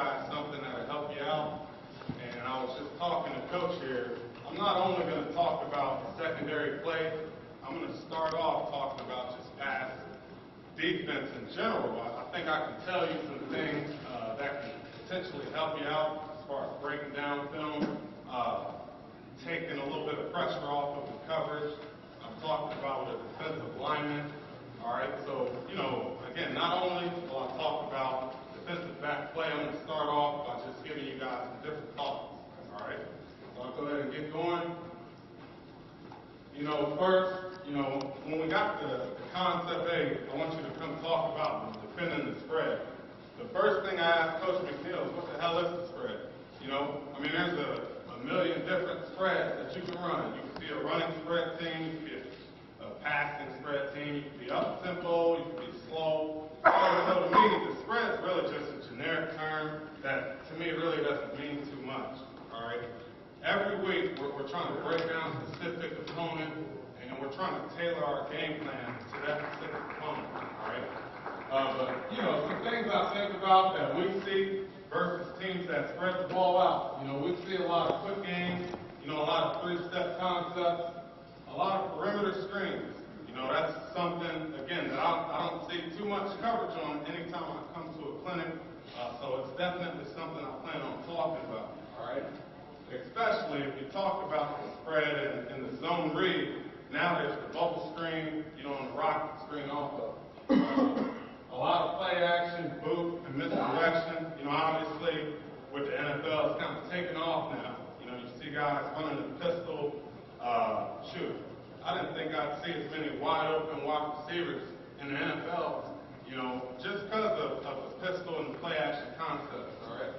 guys something that will help you out. And I was just talking to Coach here. I'm not only going to talk about secondary play, I'm going to start off talking about just pass defense in general. I think I can tell you some things that can potentially help you out as far as breaking down film, taking a little bit of pressure off of the coverage. I'm talking about with a defensive lineman. All right, so, again, not only will I talk about defensive back play, I'm going to start off by just giving you guys some different thoughts. All right, so I'll go ahead and get going. First, when we got the concept, hey, I want you to come talk about defending the spread. The first thing I asked Coach McNeil is, what the hell is the spread? There's a million different spreads that you can run. You can be a running spread team, you can be a passing spread team, you can be up tempo, you can be slow. So to me, the spread is really just a generic term that to me really doesn't mean too much. All right. Every week we're trying to break down a specific opponent and we're trying to tailor our game plan to that specific opponent. All right. Some things I think about that we see versus teams that spread the ball out. We see a lot of quick games, a lot of three-step concepts, a lot of perimeter screens. That's something, again, that I don't see too much coverage on anytime I come to a clinic. So it's definitely something I plan on talking about, all right? Especially if you talk about the spread and the zone read. Now there's the bubble screen, and the rocket screen also. A lot of play action, boot, and misdirection. Obviously, with the NFL, it's kind of taken off now. You see guys running the pistol. I didn't think I'd see as many wide open wide receivers in the NFL, just because of the pistol and the play action concepts, all right?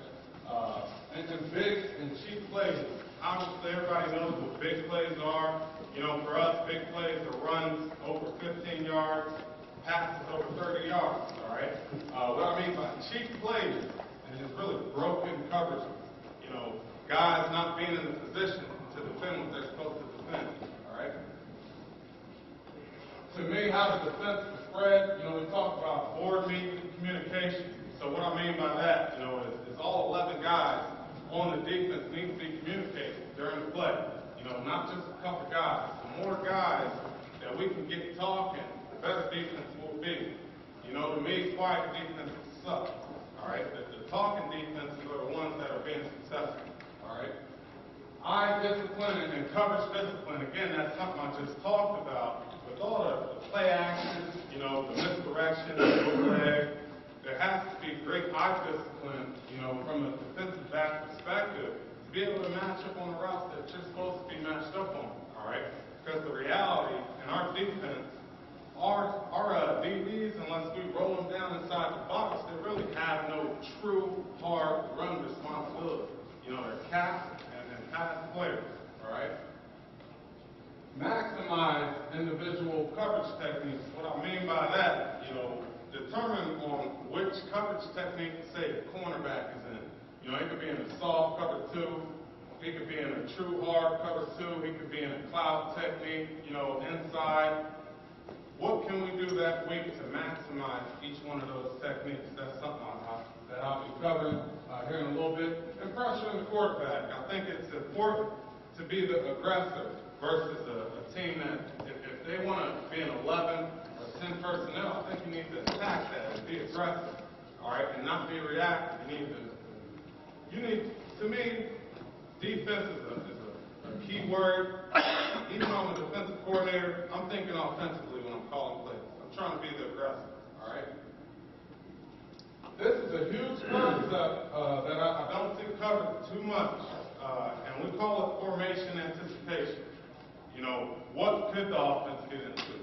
And big and cheap plays. Obviously, everybody knows what big plays are. For us, big plays are runs over 15 yards, passes over 30 yards, all right? What I mean by cheap plays is really broken coverage. Guys not being in the position to defend what they're supposed to defend, all right? To me, how to defend the spread, we talk about board meeting communication. So what I mean by that, is all 11 guys on the defense need to be communicating during the play. Not just a couple guys. The more guys that we can get talking, the better defense will be. To me, quiet defenses suck. All right? The talking defenses are the ones that are being successful. All right? Eye discipline and coverage discipline, again, that's something I just talked about. With all the play action, the misdirection, the bootleg, there has to be great eye discipline, from a defensive back perspective, to be able to match up on the routes that you're supposed to be matched up on, all right? Because the reality in our defense, our DBs, unless we roll them down inside the box, they really have no true hard run responsibility. They're capped and pass players, all right? Maximize individual coverage techniques. What I mean by that, determine on which coverage technique, say, the cornerback is in. He could be in a soft cover 2. He could be in a true hard cover 2. He could be in a cloud technique, inside. What can we do that week to maximize each one of those techniques? That's something that I'll be covering here in a little bit. And pressuring the quarterback. I think it's important to be the aggressor versus a team that, if they want to be an 11 or 10 personnel, I think you need to attack that and be aggressive, all right, and not be reactive. To me, defense is a key word. Even though I'm a defensive coordinator, I'm thinking offensively when I'm calling plays. I'm trying to be the aggressor, all right? This is a huge concept that I don't see covered too much, and we call it formation anticipation. What could the offense get into?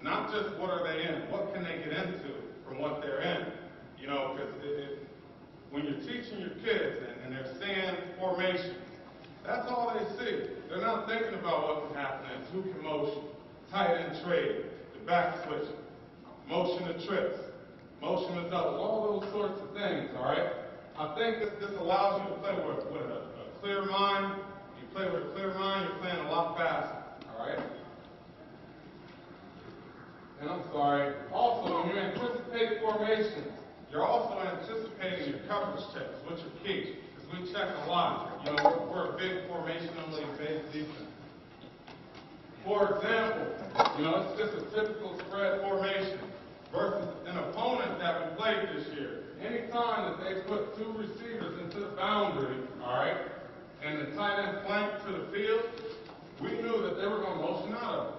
Not just what are they in, what can they get into from what they're in? Because when you're teaching your kids and they're seeing formation, that's all they see. They're not thinking about what can happen next, who can motion, tight end trade, the back switch, motion to trips, motion to doubles, all those sorts of things, all right? I think this allows you to play with a clear mind. You play with a clear mind, you're playing a lot faster, all right? And I'm sorry, also, when you anticipate formations, you're also anticipating your coverage checks, which are key, because we check a lot. You know, we're a big formationally based defense. For example, you know, it's just a typical spread formation versus an opponent that we played this year. Anytime that they put two receivers into the boundary, all right, and the tight end flanked to the field, we knew that they were going to motion out of it.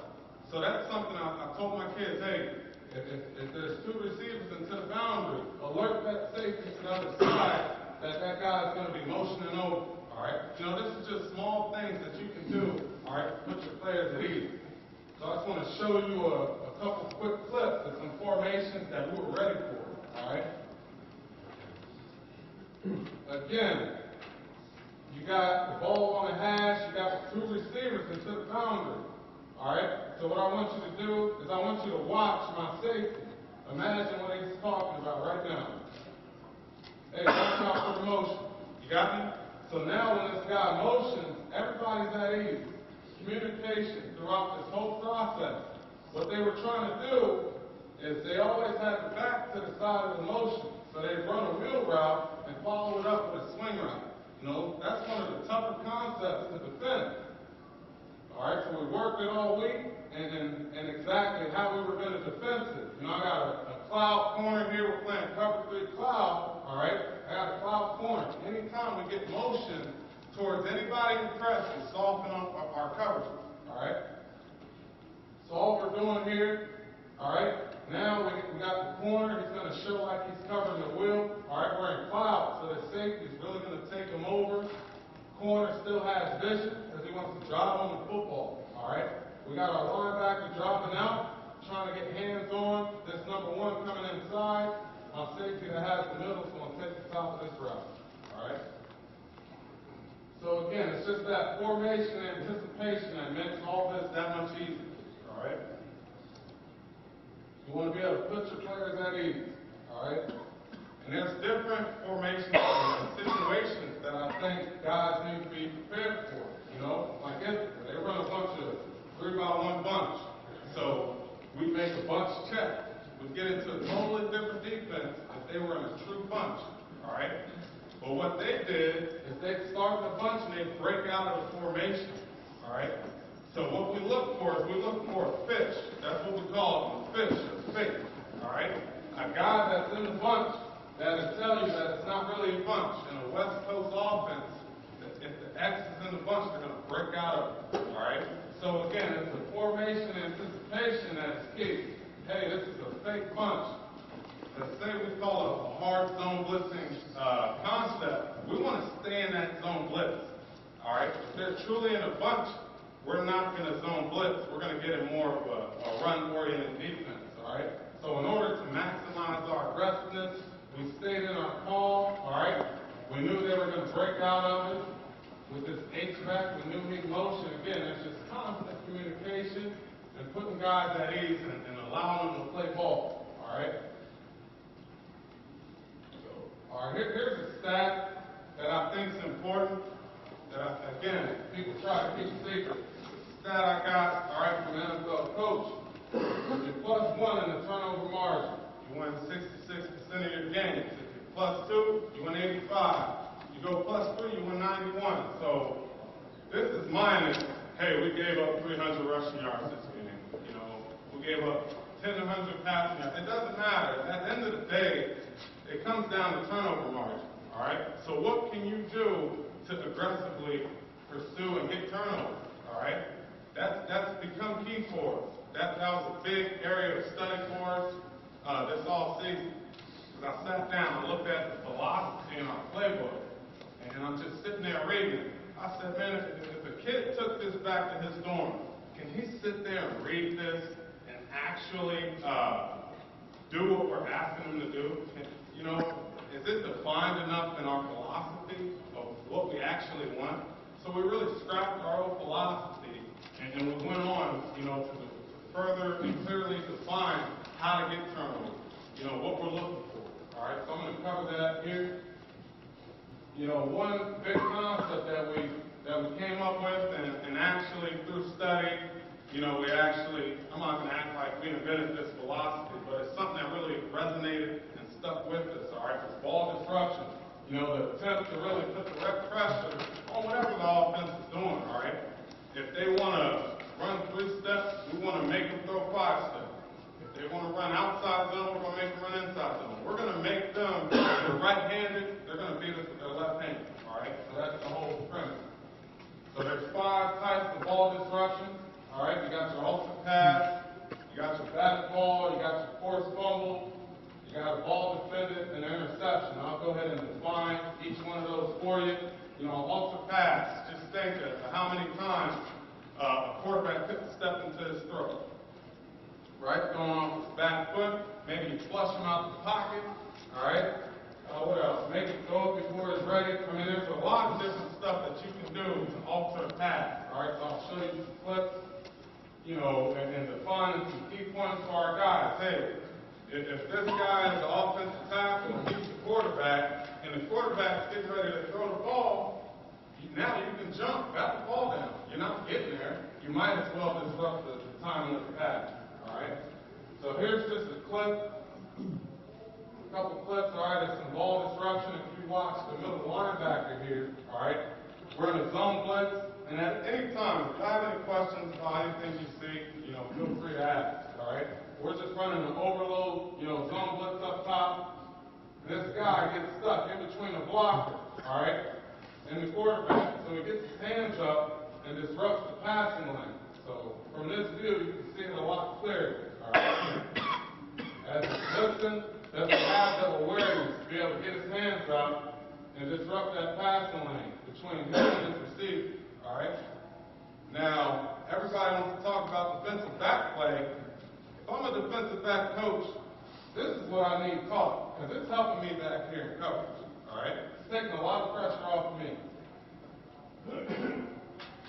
So that's something I told my kids, hey, if there's two receivers into the boundary, alert that safety to the other side that guy's going to be motioning over, all right? You know, this is just small things that you can do, all right, to put your players at ease. So I just want to show you a couple quick clips of some formations that we were ready for, all right? Again, you got the ball on the hash, you got the two receivers into the boundary. All right? So what I want you to do is I want you to watch my safety. Imagine what he's talking about right now. Hey, watch out for the motion. You got me? So now when this guy motions, everybody's at ease. Communication throughout this whole process. What they were trying to do is they always had the back to the side of the motion. So they'd run a wheel route and follow it up with a swing route. You know, that's one of the tougher concepts to defend. All right, so we worked it all week, and exactly how we were going to defend it. You know, I got a cloud corner here. We're playing cover 3 cloud. All right, I got a cloud corner. Anytime we get motion towards anybody in press, we soften up our coverage. All right. So all we're doing here. All right. Now we got the corner. He's going to show like he's covering the wheel. All right, we're in cloud, so the safety is really going to take him over. Corner still has vision because he wants to drive on the football. All right, we got our linebacker dropping out, trying to get hands on. This number 1 coming inside. My safety that has the middle is going to take the top of this route. All right. So again, it's just that formation anticipation that makes all this that much easier. All right. You want to be able to put your players at ease. All right. And there's different formations and situations that I think guys need to be prepared for. You know, like they run a bunch of 3-by-1 bunch. So we make a bunch check. We get into a totally different defense if they were in a true bunch. All right? But what they did is they start the bunch and they break out of the formation. All right? So what we look for is we look for a fish. That's what we call it, a fish, a fake. All right? A guy that's in the bunch that'll tell you that it's not really a bunch. In a West Coast offense, if the X is in the bunch, they're going to break out of it. All right? So again, it's the formation anticipation that's key. Hey, this is a fake bunch. Let's say we call it a hard zone blitzing concept. We want to stay in that zone blitz. All right? If they're truly in a bunch, we're not going to zone blitz. We're going to get in more of a run-oriented defense. All right? So in order to maximize our aggressiveness, we stayed in our calm, all right? We knew they were going to break out of it. With this HVAC, we knew he'd motion. Again, it's just constant communication and putting guys at ease and allowing them to play ball, all right? So, all right, here's a stat that I think is important. Again, people try to keep secret. The stat I got, all right, from an NFL coach. If you're +1 in the turnover margin, you win 66% of your games. If you're +2, you win 85. You go +3, you win 91. So this is minus, hey, we gave up 300 rushing yards this game. You know, we gave up 1,000 passing yards. It doesn't matter. At the end of the day, it comes down to turnover margin. All right? So what can you do to aggressively pursue and get turnovers? All right? That's become key for us. That was a big area of study for us. This all season, because I sat down and looked at the philosophy in our playbook, and I'm just sitting there reading it. I said, man, if a kid took this back to his dorm, can he sit there and read this and actually do what we're asking him to do? You know, is it defined enough in our philosophy of what we actually want? So we really scrapped our old philosophy, and we went on, you know, to further and clearly define how to get turnovers, you know, what we're looking for. All right, so I'm going to cover that here. You know, one big concept that we came up with, and actually through study, you know, I'm not going to act like we invented this philosophy, but it's something that really resonated and stuck with us, all right? This ball disruption, you know, the attempt to really put direct pressure on whatever the offense is doing, all right? If they want to run 3 steps, we want to make them throw 5 steps. If they want to run outside zone, we're going to make them run inside zone. We're going to make them, if they're right-handed, they're going to beat us with their left hand, all right? So that's the whole premise. So there's 5 types of ball disruption, all right? You got your ultimate pass, you got your batted ball, you got your forced fumble, you got a ball defended, and an interception. I'll go ahead and define each one of those for you. You know, ultimate pass, just think of how many times a quarterback took a step into his throw. Right? Going off his back foot, maybe you flush him out the pocket, all right? What else? Make him throw it before he's ready. I mean, there's a lot of different stuff that you can do to alter a pass, all right? So I'll show you some clips, you know, and defining some key points for our guys. Hey, if this guy is the offensive tackle and he's the quarterback, and the quarterback's getting ready to throw the ball, now you can jump, bat the ball down. You're not getting there. You might as well disrupt the timing of the pass, all right? So here's just a clip, a couple clips, all right? There's some ball disruption. If you watch the middle linebacker here, all right? We're in a zone blitz, and at any time, if you have any questions about anything you see, you know, feel free to ask, all right? We're just running an overload, you know, zone blitz up top. This guy gets stuck in between the blocker, all right, and the quarterback. So he gets his hands up and disrupts the passing lane. So from this view, you can see it a lot clearer, all right? As he's lifting, doesn't have that awareness to be able to get his hands up and disrupt that passing lane between him and his receiver, all right? Now, everybody wants to talk about defensive back play. If I'm a defensive back coach, this is what I need taught, because it's helping me back here in coverage, all right? It's taking a lot of pressure off of me.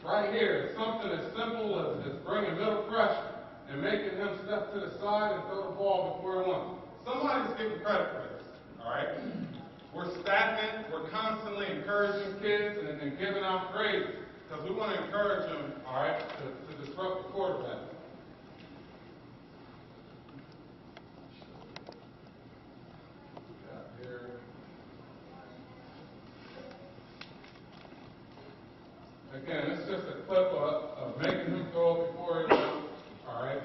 Right here, it's something as simple as bringing middle pressure and making him step to the side and throw the ball before he wants. Somebody's getting credit for this, all right? We're stagnant. We're constantly encouraging kids and giving out grades because we want to encourage them, all right, to disrupt the quarterback. Again, it's just a clip of making him throw it before he goes. All right.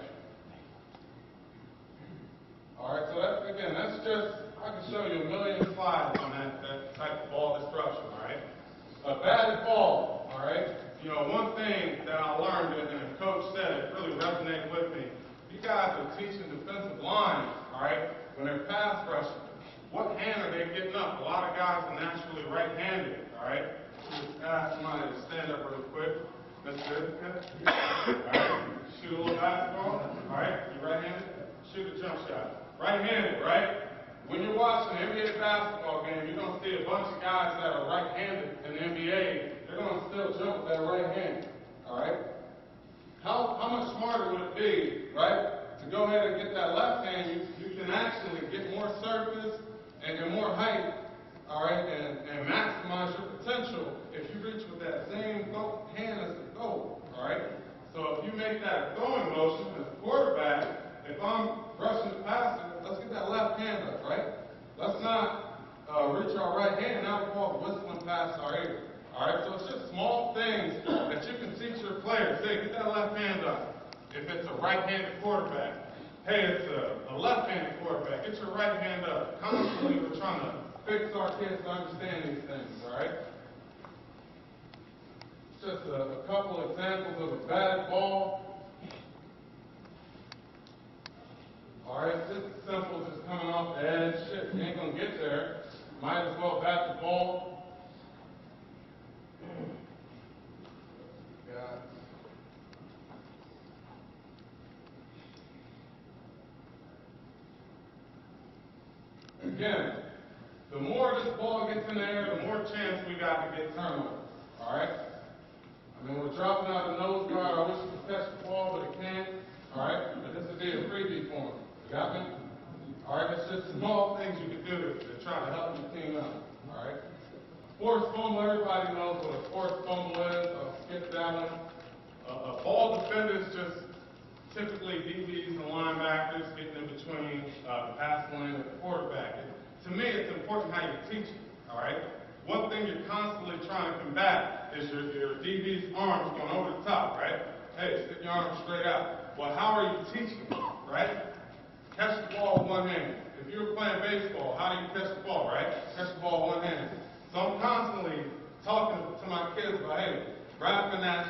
All right. So that's just, I can show you a million slides on that type of ball disruption. All right. A batted ball. All right. You know, one thing that I learned and the coach said it really resonated with me. You guys are teaching defensive line. All right. When they're pass rushing, what hand are they getting up? A lot of guys are naturally right-handed. All right. Just ask somebody to stand up real quick. That's good. Okay. All right. Shoot a little basketball. All right. You right-handed? Shoot a jump shot. Right-handed, right? When you're watching an NBA basketball game, you're going to see a bunch of guys that are right-handed in the NBA. They're going to still jump with that right hand. All right. How much smarter would it be, right, to go ahead and get that left hand? You can actually get more surface and more height. All right, and maximize your potential if you reach with that same hand as the goal, all right? So if you make that throwing motion as a quarterback, if I'm rushing the passer, let's get that left hand up, right? Let's not reach our right hand, now the ball's whistling past our ear, all right? So it's just small things that you can teach your players. Hey, get that left hand up. If it's a right-handed quarterback, hey, it's a left-handed quarterback, get your right hand up. Constantly we're trying to fix our kids to understand these things, all right? Just a couple examples of a batted ball. All right, just simple, just coming off the edge. Shit, you ain't going to get there. Might as well bat the ball. Got again. The more this ball gets in the air, the more chance we got to get turnovers, all right? I mean, we're dropping out the nose guard. I wish we could catch the ball, but it can't, all right? But this would be a freebie for him. You got me? All right, it's just small things you can do to try to help your team out, all right? Forced fumble, everybody knows what a forced fumble is. I'll skip that one. A ball defender is just typically DBs and linebackers getting in between the pass lane and the quarterback. to me, it's important how you teach it, all right? One thing you're constantly trying to combat is your DB's arms going over the top, right? Hey, stick your arms straight out. Well, how are you teaching it, right? Catch the ball with one hand. If you were playing baseball, how do you catch the ball, right? Catch the ball with one hand. So I'm constantly talking to my kids about, hey, wrapping that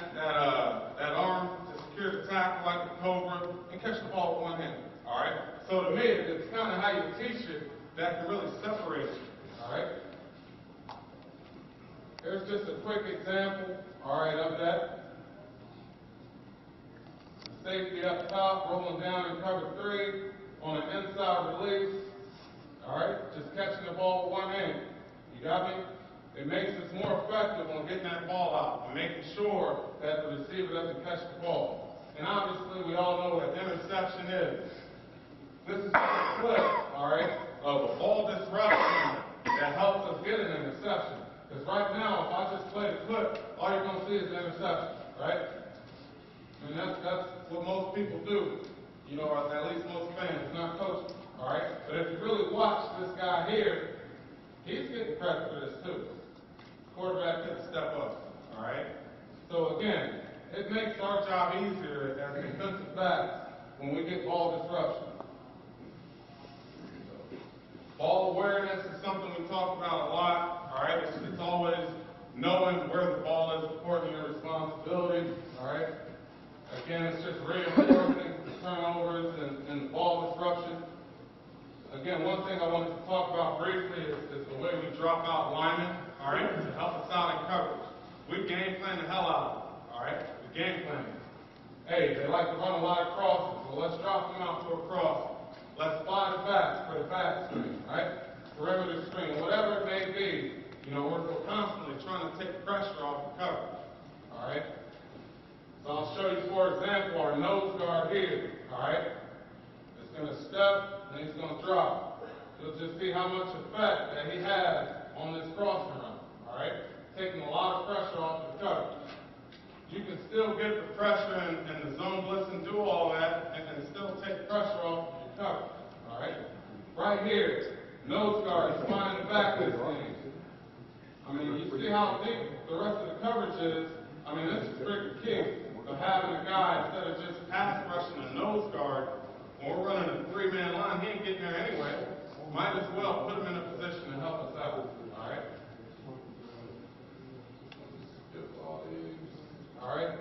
arm to secure the tackle like a cobra and catch the ball with one hand, all right? So to me, it's kind of how you teach it that can really separate you, all right? Here's just a quick example, all right, of that. The safety up top, rolling down in cover 3 on an inside release, all right? Just catching the ball with one hand. You got me? It makes us more effective on getting that ball out and making sure that the receiver doesn't catch the ball. And obviously, we all know what an interception is. This is a clip, all right, of a ball disruption that helps us get an interception. Because right now, if I just play the clip, all you're going to see is the interception, right? And that's what most people do, you know, or at least most fans, not coaches, all right? But if you really watch this guy here, he's getting credit for this too. Quarterback could step up, all right? So again, it makes our job easier as defensive backs when we get ball disruption. Ball awareness is something we talk about a lot, all right? It's always knowing where the ball is according to your responsibility, all right? Again, it's just reinforcing the turnovers and ball disruption. Again, one thing I wanted to talk about briefly is the way we drop out linemen, all right, to help us out in coverage. We game plan the hell out of them, all right? We game plan. Hey, they like to run a lot of crosses, so let's drop them out to a cross. Let's slide it back for the back screen, right? Perimeter screen, whatever it may be. You know, we're constantly trying to take pressure off the coverage, all right? So I'll show you, for example, our nose guard here, all right? It's going to step, and he's going to drop. You'll just see how much effect that he has on this crossing run, all right? Taking a lot of pressure off the coverage. You can still get the pressure and the zone blitz and do all that, and then still take pressure off your coverage, all right? Right here, nose guard is finding the back of this thing. I mean, you see how deep the rest of the coverage is. I mean, this is pretty key. So having a guy, instead of just pass rushing a nose guard, when we're running a 3-man line, he ain't getting there anyway. Might as well put him in a position to help us out, all right? Skip all these, all right?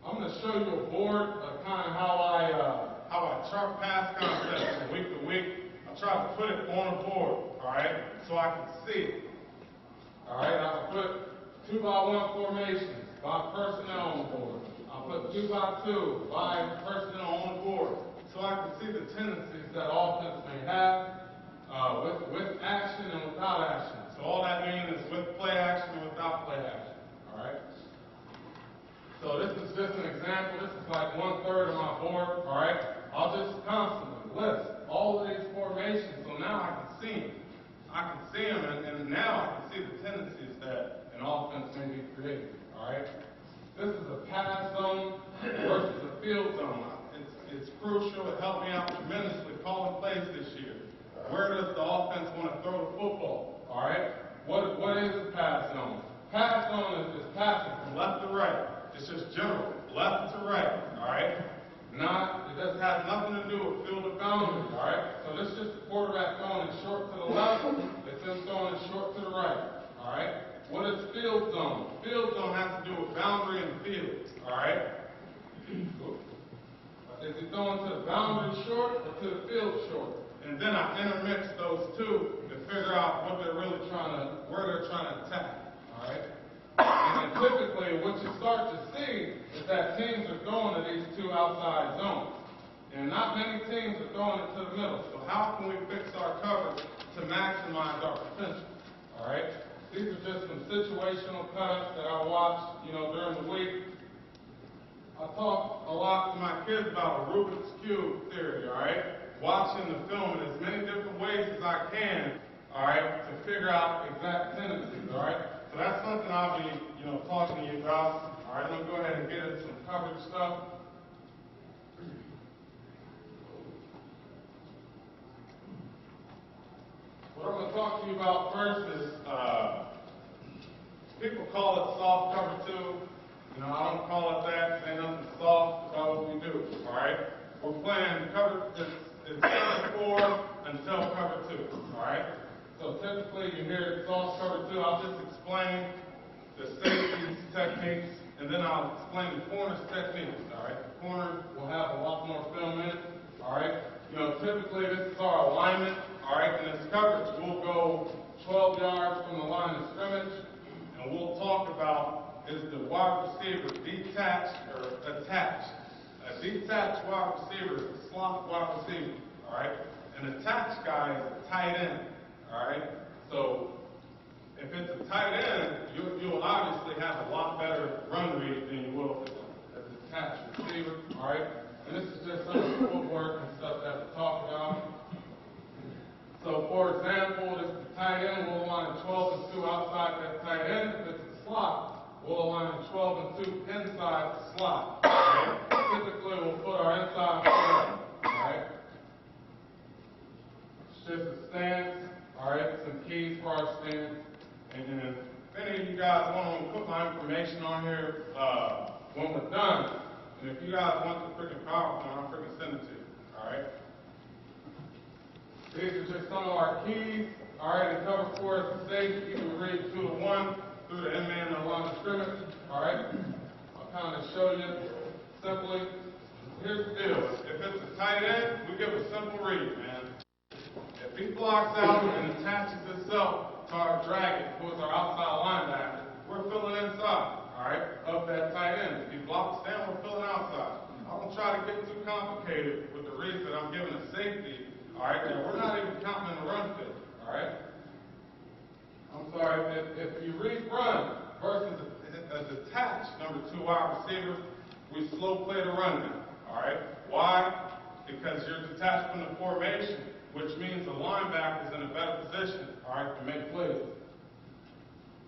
I'm going to show you a board of kind of how I chart pass concepts from week to week. I try to put it on a board, all right, so I can see it. All right, I'll put 2x1 formations by personnel on the board. I'll put 2x2 by personnel on the board, so I can see the tendencies that offense may have with action and without action. So all that means is with play action and without play action. All right. So this is just an example. This is like 1/3 of my board. All right. I'll just constantly list all of these formations, so now I can see them. I can see them, and now I can see the tendencies that an offense may be creating. All right. This is a pass zone versus a field zone. It's crucial. It helped me out tremendously calling plays this year. Where does the offense want to throw the football? All right. What is a pass zone? Pass zone is just passing from left to right. It's just general, left to right. All right. It just has nothing to do with field of boundaries. All right. So this is just the quarterback throwing it short to the left. It's him throwing it short to the right. All right. What is field zone? Field zone has to do with boundary and field. All right. Is he throwing to the boundary short or to the field short? And then I intermix those two to figure out what they're really where they're trying to attack. All right. And then typically, what you start to see is that teams are throwing to these two outside zones. And not many teams are throwing it to the middle. So how can we fix our coverage to maximize our potential? All right? These are just some situational cuts that I watched, during the week. I talk a lot to my kids about a Rubik's Cube theory, all right? Watching the film in as many different ways as I can, all right, to figure out exact tendencies, all right? So that's something I'll be, talking to you about. All right, let me go ahead and get into some coverage stuff. to talk to you about first is, people call it soft cover 2. You know, I don't call it that. Ain't nothing soft about what we do. All right? We're playing cover, it's cover 4 until cover 2. All right? So typically you hear soft cover 2. I'll just explain the safety techniques, and then I'll explain the corners techniques. All right? The corners will have a lot more film in it. All right? You know, typically this is our alignment. All right? And this coverage, we'll go 12 yards from the line of scrimmage, and we'll talk about is the wide receiver detached or attached. A detached wide receiver is a slot wide receiver. All right? An attached guy is a tight end. All right? So if it's a tight end, you'll obviously have a lot better run read than you will if it's an attached receiver. All right? And this is just some of the footwork and stuff that we talk about. So, for example, this is the tight end. We'll align 12 and 2 outside that tight end. If it's a slot, we'll align 12 and 2 inside the slot. Right? Typically, we'll put our inside foot. All right? It's just a stance. All right? Some keys for our stance. And then, if any of you guys want to put my information on here when we're done, and if you guys want the freaking PowerPoint, I'll freaking send it to you. All right? These are just some of our keys. All right, in cover 4 is the safety. You can read 2 to 1 through the end man and line of scrimmage. All right, I'll kind of show you simply. Here's the deal. If it's a tight end, we give a simple read, man. If he blocks out and attaches himself to our dragon, who is our outside linebacker, we're filling inside. All right, of that tight end. If he blocks down, we're filling outside. I don't try to get too complicated with the reads that I'm giving a safety. All right, now we're not even counting in the run fit. All right? I'm sorry, if you read run versus a detached number 2 wide receiver, we slow play the run now. All right? Why? Because you're detached from the formation, which means the linebacker is in a better position, all right, to make plays.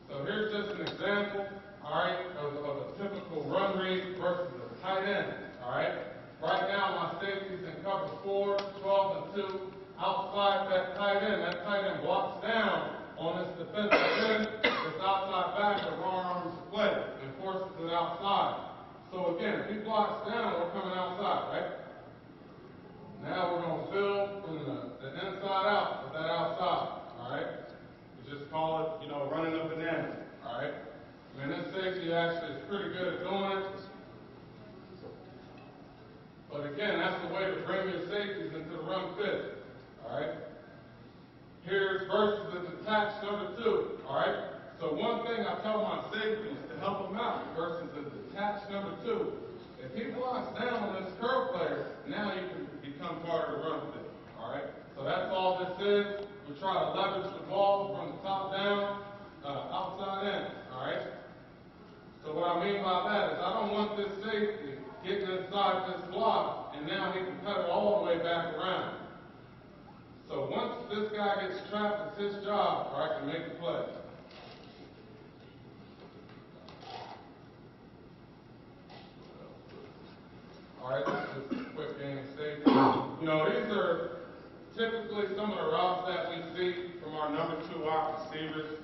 So here's just an example, all right, of a typical run read versus a tight end. All right? Right now, my safety's in cover 4, 12 and 2, outside that tight end. That tight end blocks down on this defensive end. This outside back or wrong arms to play and forces it outside. So again, if he blocks down, we're coming outside, right? Now we're going to fill from the inside out with that outside, all right? We just call it, you know, running a banana, all right? I mean, this safety actually is pretty good at doing it. But again, that's the way to bring your safeties into the run fit. All right? Here's versus the detached number 2. All right? So one thing I tell my safeties to help them out versus the detached number 2. If he blocks down on this curve player, now you can become part of the run fit. All right? So that's all this is. We try to leverage the ball from the top down, outside in. All right? So what I mean by that is I don't want this safety getting inside this block, and now he can cut it all the way back around. So once this guy gets trapped, it's his job, or I can make the play. All right, this is a quick game of safety. You know, these are typically some of the routes that we see from our number 2 wide receivers.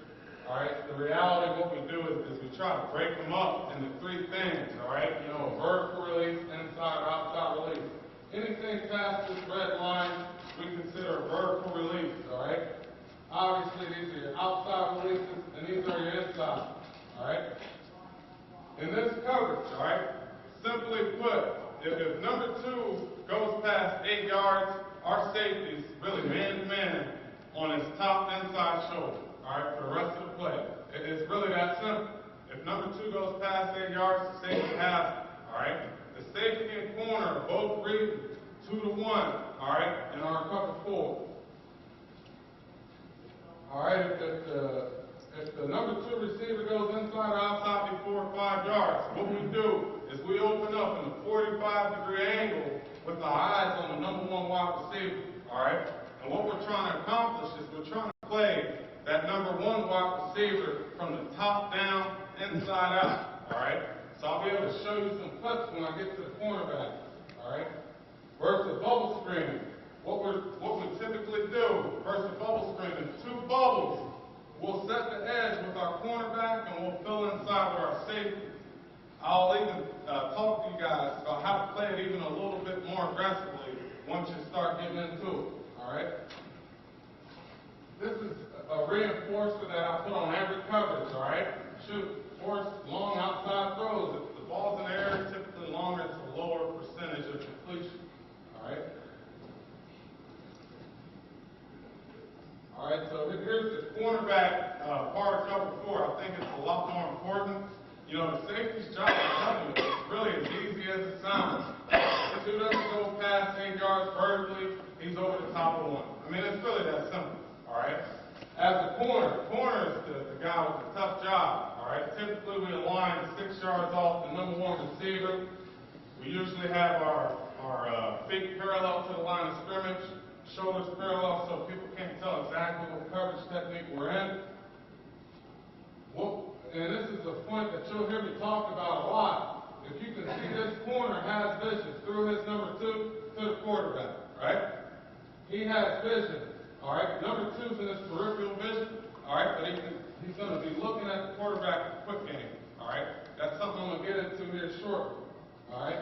All right, the reality of what we do is we try to break them up into 3 things, all right? You know, a vertical release, inside or outside release. Anything past this red line, we consider a vertical release, all right? Obviously, these are your outside releases, and these are your inside, all right? In this coverage, all right, simply put, if number 2 goes past 8 yards, our safety's really man-to-man on his top inside shoulder. All right, for the rest of the play. It's really that simple. If number 2 goes past 8 yards, the safety has it. All right? The safety and corner are both reading 2 to 1, all right, in our cover 4. All right, if the number 2 receiver goes inside or outside before 5 yards, what we do is we open up in a 45-degree angle with our eyes on the number 1 wide receiver. All right? And what we're trying to accomplish is we're trying to play that number 1 wide receiver from the top down, inside out, all right? So I'll be able to show you some clips when I get to the cornerback, all right? Versus bubble screen, what we typically do versus bubble screen is 2 bubbles. I'll even talk to you guys about how to play it even a little bit more aggressively once you start getting into it, all right? This is a reinforcer that I put on every coverage, all right? Shoot, force long outside throws. If the ball's in the air, typically longer, it's a lower percentage of completion, all right? All right, so here's the cornerback part of cover 4. I think it's a lot more important. You know, the safety's job, I'm telling you, it's really as easy as it sounds. If he doesn't go past 8 yards vertically, he's over the top of one. I mean, it's really that simple, all right? As a corner is the guy with the tough job, all right? Typically, we align 6 yards off the number 1 receiver. We usually have our feet parallel to the line of scrimmage, shoulders parallel so people can't tell exactly what coverage technique we're in. And this is a point that you'll hear me talk about a lot. If you can see, this corner has vision through his number 2 to the quarterback, right? He has vision, all right? Number 2's in his peripheral vision, all right? But he's going to be looking at the quarterback quick game, all right? That's something I'm going to get into here shortly, all right?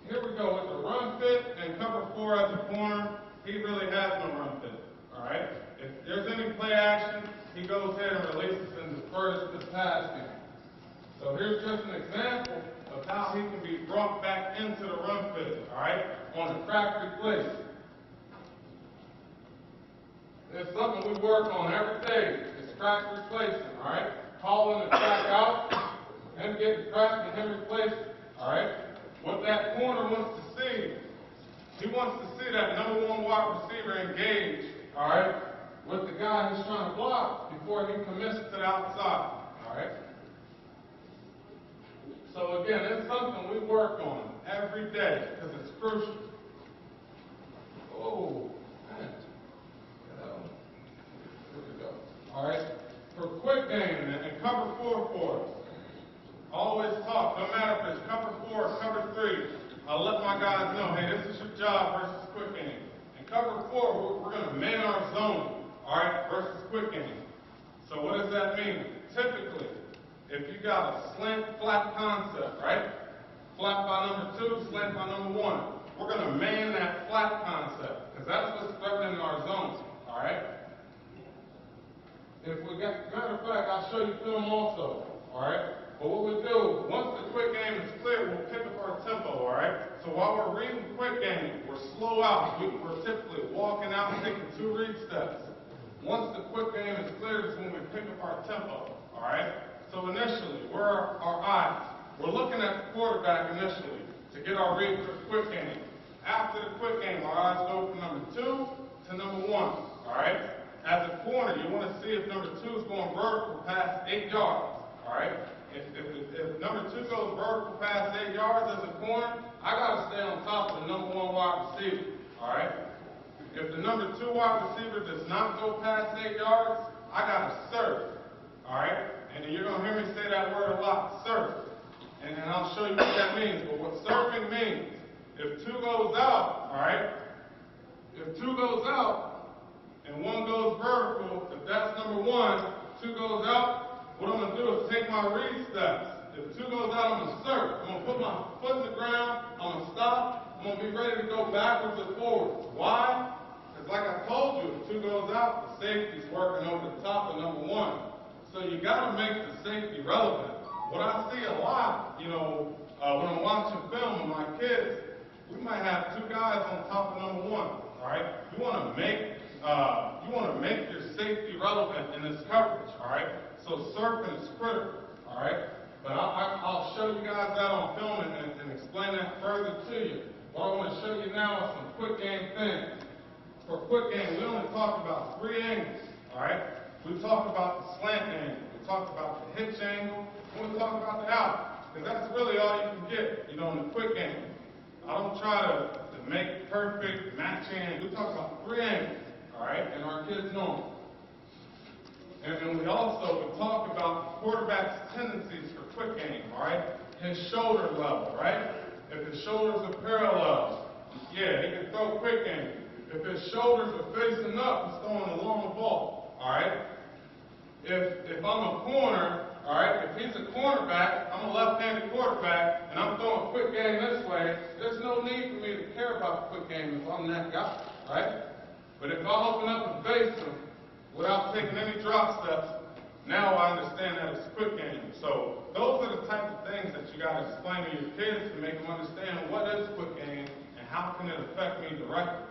Here we go with the run fit and cover 4 as a corner. He really has no run fit, all right? If there's any play action, he goes ahead and releases and defers the pass game. So here's just an example of how he can be brought back into the run fit, all right, on a crack replace. It's something we work on every day. It's crack replacing, all right? Calling the crack out, him getting cracked and him replacing, all right? What that corner wants to see, he wants to see that number 1 wide receiver engage, all right, with the guy he's trying to block before he commits to the outside, all right? So again, it's something we work on every day because it's crucial. Oh, man. Here we go. All right, for quick game and cover 4 for us, I always talk, no matter if it's cover 4 or cover 3, I'll let my guys know, hey, this is your job versus quick game. In cover 4, we're going to man our zone. All right, versus quick game. So what does that mean? Typically, if you got a slant flat concept, right? Flat by number 2, slant by number 1. We're going to man that flat concept because that's what's threatening our zone. All right. If we got, matter of fact, I'll show you film also. All right. But what we do, once the quick game is clear, we'll pick up our tempo. All right. So while we're reading quick game, we're slow out. We're typically walking out and taking 2 read steps. Once the quick game is cleared is when we pick up our tempo, all right? So initially, where are our eyes? We're looking at the quarterback initially to get our read for the quick game. After the quick game, our eyes go from number 2 to number 1, all right? As a corner, you want to see if number 2 is going vertical past 8 yards, all right? If number 2 goes vertical past 8 yards as a corner, I got to stay on top of the number 1 wide receiver, all right? If the number 2 wide receiver does not go past 8 yards, I got to surf, all right? And you're going to hear me say that word a lot, surf. And I'll show you what that means. But what surfing means, if 2 goes out, all right? If 2 goes out and 1 goes vertical, if that's number 1, 2 goes out, what I'm going to do is take my read steps. If 2 goes out, I'm going to surf. I'm going to put my foot in the ground. I'm going to stop. I'm going to be ready to go backwards or forwards. Why? Like I told you, if 2 goes out, the safety's working over the top of number 1. So you got to make the safety relevant. What I see a lot, you know, when I'm watching film with my kids, we might have 2 guys on top of number 1. All right, you want to make your safety relevant in this coverage. All right, so surfing is critical. All right, but I'll show you guys that on film and explain that further to you. What I want to show you now is some quick game things. For quick game, we only talk about 3 angles, all right? We talk about the slant angle, we talk about the hitch angle, and we talk about the out, because that's really all you can get, you know, in the quick game. I don't try to make perfect matching angles. We talk about 3 angles, all right? And our kids know them. And we also talk about the quarterback's tendencies for quick game, all right? His shoulder level, right? If his shoulders are parallel, yeah, he can throw quick game. If his shoulders are facing up, he's throwing a long ball, all right? If I'm a corner, all right, if he's a cornerback, I'm a left-handed quarterback, and I'm throwing a quick game this way, there's no need for me to care about the quick game if I'm that guy, right? But if I open up and face him without taking any drop steps, now I understand that it's a quick game. So those are the type of things that you got to explain to your kids to make them understand what is a quick game and how can it affect me directly.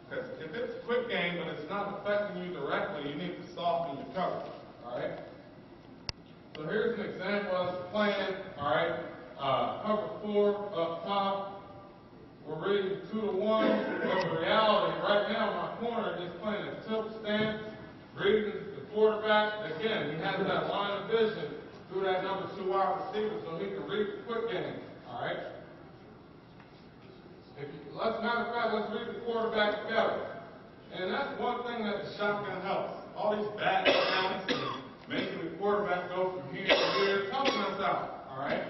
Because if it's a quick game but it's not affecting you directly, you need to soften your coverage. All right? So here's an example of the plan. All right? Cover 4 up top. We're reading 2 to 1. But the reality, right now, my corner is playing a tilt stance, reading the quarterback. Again, he has that line of vision through that number 2 wide receiver so he can read the quick game. All right? Matter of fact, let's read the quarterback together. And that's one thing that the shotgun helps. All these back counts and making the quarterback go from here to here, it's helping us out, all right?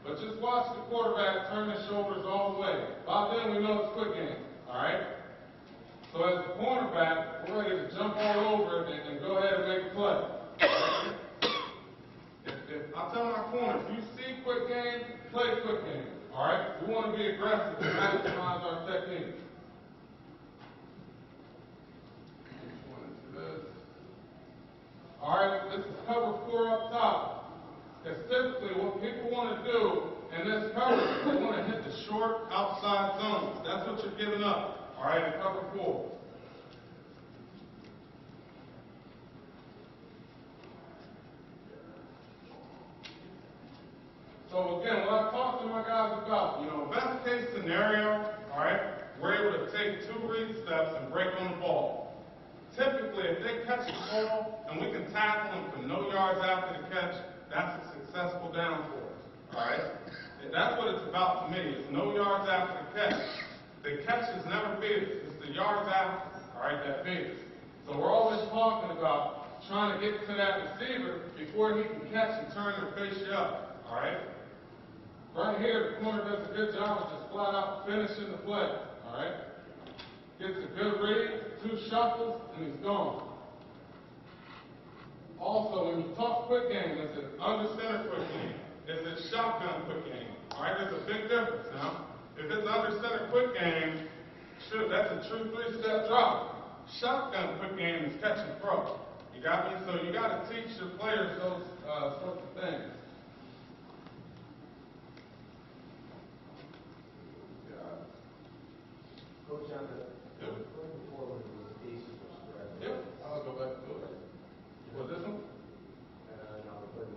But just watch the quarterback turn his shoulders all the way. By then, we know it's quick game, all right? So as a cornerback, we're ready to jump all over it and go ahead and make a play. Right? If I tell my corner, if you see quick game, play quick game. All right? We want to be aggressive to maximize our technique. All right, this is cover 4 up top. Because typically what people want to do in this cover is they want to hit the short outside zones. That's what you're giving up. All right, in cover 4. So again, what I talked to my guys about, best case scenario, all right, we're able to take 2 read steps and break on the ball. Typically, if they catch the ball and we can tackle them for no yards after the catch, that's a successful down for us, all right? And that's what it's about to me. It's no yards after the catch. The catch is never beat us. It's the yards after, all right, that beat us. So we're always talking about trying to get to that receiver before he can catch and turn and face you up, all right? Right here, the corner does a good job of just flat out finishing the play, all right? Gets a good read, 2 shuffles, and he's gone. Also, when you talk quick game, is it under center quick game? Is it shotgun quick game? All right, there's a big difference now. If it's under center quick game, sure, that's a true 3-step drop. Shotgun quick game is catch and throw. You got me? So you got to teach your players those sorts of things. Coach, on the going forward with the basis of spread. Yep, I'll go back to it. Was this one? No, but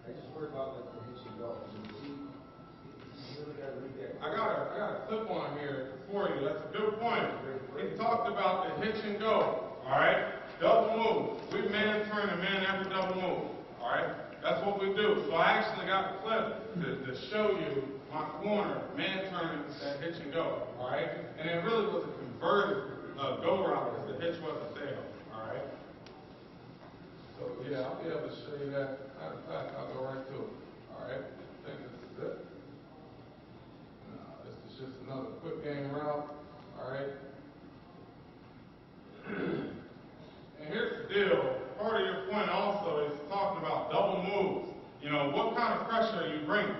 I just worried about like the hitch and go. You really got to read that. I got a clip on here for you. That's a good point. He talked about the hitch and go. All right, double move. We man turn and man every double move. All right, that's what we do. So I actually got the clip to show you my corner, man turning that hitch and go, all right? And it really was a converted go route because the hitch wasn't there, all right? So, yeah, I'll be able to show you that. Matter of fact, I'll go right to it, all right? I think this is it. No, this is just another quick game route, all right? And here's the deal. Part of your point also is talking about double moves. What kind of pressure are you bringing?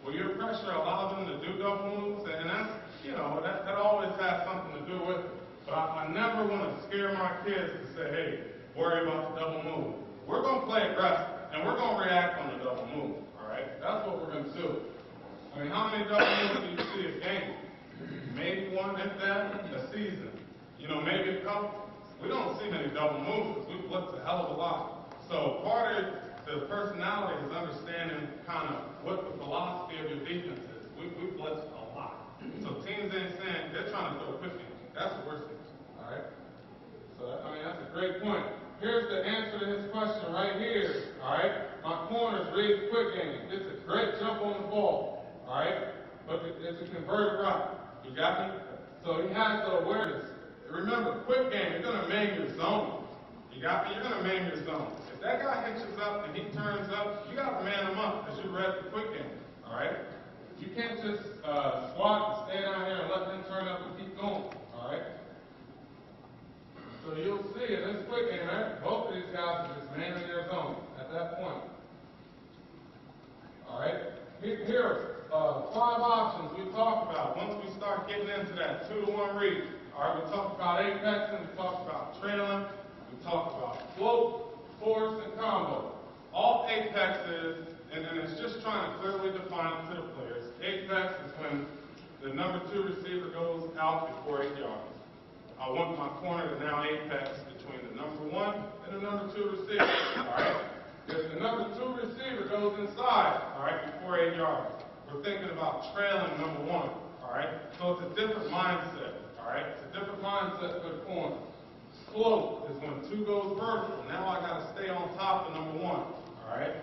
Well, your pressure allows them to do double moves, and that's, that always has something to do with it. But I never want to scare my kids to say, hey, worry about the double move. We're going to play aggressive, and we're going to react on the double move, all right? That's what we're going to do. I mean, how many double moves do you see a game? Maybe one, if that, a season. Maybe a couple. We don't see many double moves because we blitz a hell of a lot. So part of the personality is understanding kind of what the philosophy of your defense is. We blitz a lot. So teams ain't saying they're trying to throw quick game. That's what we're saying. All right? So, that's a great point. Here's the answer to his question right here. All right? My corner's read quick game. It's a great jump on the ball. All right? But it's a converted route. You got me? So he has the awareness. Remember, quick game, you're going to man your zone. You got me? You're going to man your zone. If that guy hitches up and he turns up, you got to man him up because you're ready for quick game. All right? You can't just squat and stay down here and let him turn up and keep going. All right? So you'll see in this quick game, both of these guys are just talk about, once we start getting into that 2-to-1 reach, all right, we talk about apexing, we talk about trailing, we talk about float, force, and combo. All apexes, and it's just trying to clearly define it to the players. Apex is when the number 2 receiver goes out before 8 yards. I want my corner to now apex between the number 1 and the number 2 receiver, all right? If the number 2 receiver goes inside, all right, before 8 yards, we're thinking about trailing number 1, all right? So it's a different mindset, all right? It's a different mindset for the corner. Float is when 2 goes vertical. Now I got to stay on top of number 1, all right?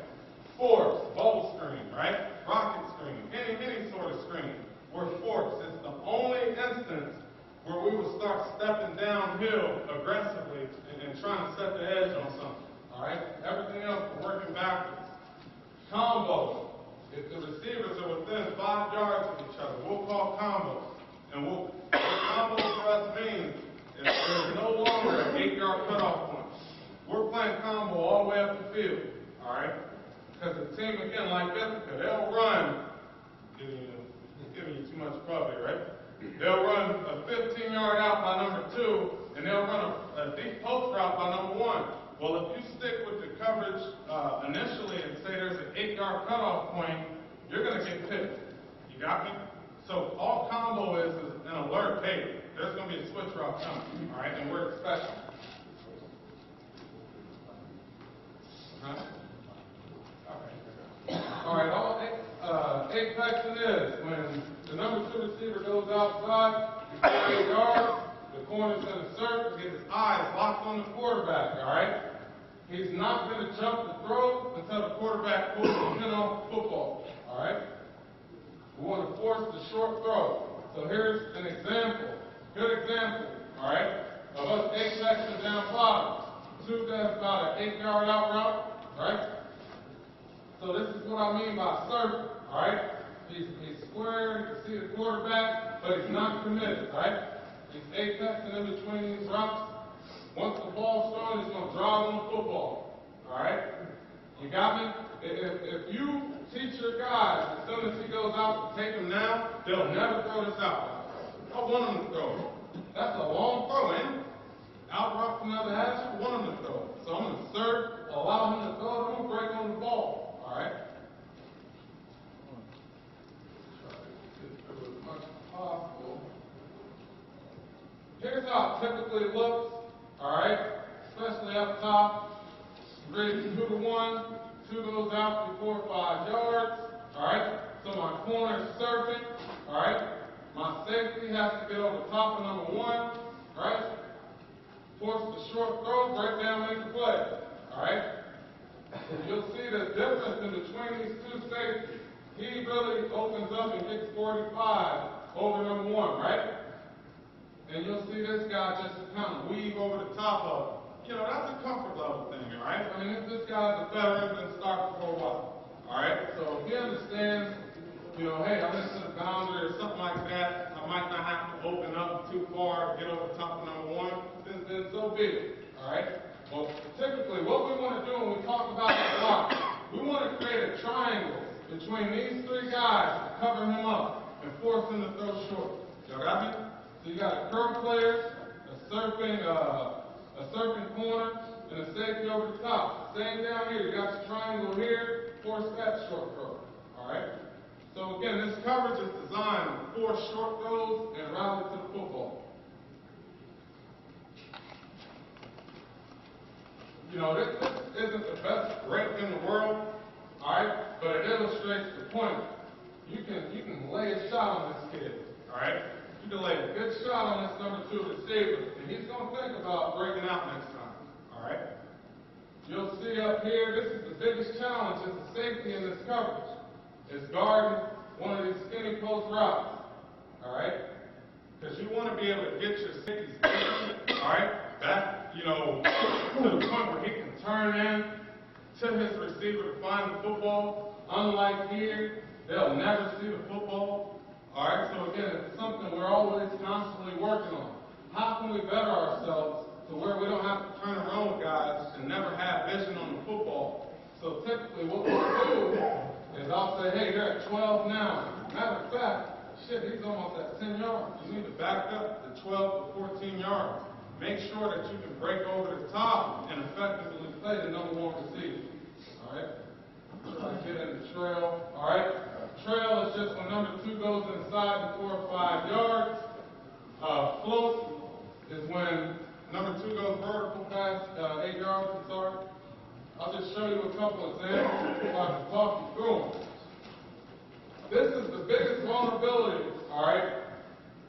Force, bubble screen, right? Rocket screen, any sort of screen. We're force. It's the only instance where we will start stepping downhill aggressively and trying to set the edge on something. All right? Everything else, we're working backwards. Combo. If the receivers are within 5 yards of each other, we'll call combo. And what combo for us means is there's no longer an 8-yard cutoff point. We're playing combo all the way up the field. All right? Because the team, again, like Ithaca, they'll run, giving you too much probably, right? They'll run a 15-yard out by number 2, and they'll run a deep post route by number 1. Well, if you stick with the coverage initially and say there's an 8-yard cutoff point, you're going to get picked. You got me? So all combo is an alert, hey, there's going to be a switch route coming, all right, and we're expecting. All right, all apexing is when the number 2 receiver goes outside, before 8 yards, the corner's going to surf and get his eyes locked on the quarterback, all right? He's not going to jump the throw until the quarterback pulls the pin off the football, all right? We want to force the short throw. So here's an example, good example, all right, of us apexing down bottom. 2 does about an 8-yard out route, right? So this is what I mean by surfing, all right? He's square, you can see the quarterback, but he's not committed, right? He's apexing in between these routes. Once the ball's thrown, he's going to drive on the football, all right? You got me? If you teach your guys, as soon as he goes out to take him now, they'll never throw this out. I want him to throw it. That's a long throw, ain't it? Out route from the other hash, I want him to throw it. So I'm going to serve, allow him to throw it, I'm going to break on the ball, all right? Possible. Here's how it typically looks, all right, especially up top. Ready 2-to-1, 2 goes out before 5 yards, all right. So my corner is surfing, all right. My safety has to get over top of number 1, right. Force the short throw, break down, make the play, all right. You'll see the difference in between these 2 safeties. He really opens up and gets 45 over number 1, right? And you'll see this guy just kind of weave over the top of him. You know, that's a comfort level thing, all right? I mean, if this guy's a veteran, been starting for a while, all right? So if he understands, you know, hey, I'm into the boundary or something like that, I might not have to open up too far, get over the top of number 1, then so be it, all right? Well, typically, what we want to do, and we talk about this a lot, we want to create a triangle between these 3 guys to cover him up and force him to throw short. Y'all got me? So you got a curve player, a surfing corner, and a safety over the top. Same down here. You got your triangle here, force that short throw. All right? So again, this coverage is designed to force short throws and route it to the football. You know, this isn't the best break in the world, all right? But it illustrates the point. You can lay a shot on this kid, all right? You can lay a good shot on this number 2 receiver, and he's going to think about breaking out next time, all right? You'll see up here, this is the biggest challenge, is the safety in this coverage. It's guarding one of these skinny post routes, all right? Because you want to be able to get your safeties, all right, back, you know, to the point where he can turn in to his receiver to find the football. Unlike here, they'll never see the football. All right, so again, it's something we're always constantly working on. How can we better ourselves to where we don't have to turn around with guys and never have vision on the football? So typically what we'll do is I'll say, hey, you're at 12 now. Matter of fact, shit, he's almost at 10 yards. You need to back up to 12 to 14 yards. Make sure that you can break over the top and effectively play the number one receiver. All right? So I get in the trail. All right? Trail is just when number 2 goes inside the 4 or 5 yards. Float is when number 2 goes vertical past 8 yards. I'm sorry. I'll just show you a couple examples so I can talk you through them. This is the biggest vulnerability, all right?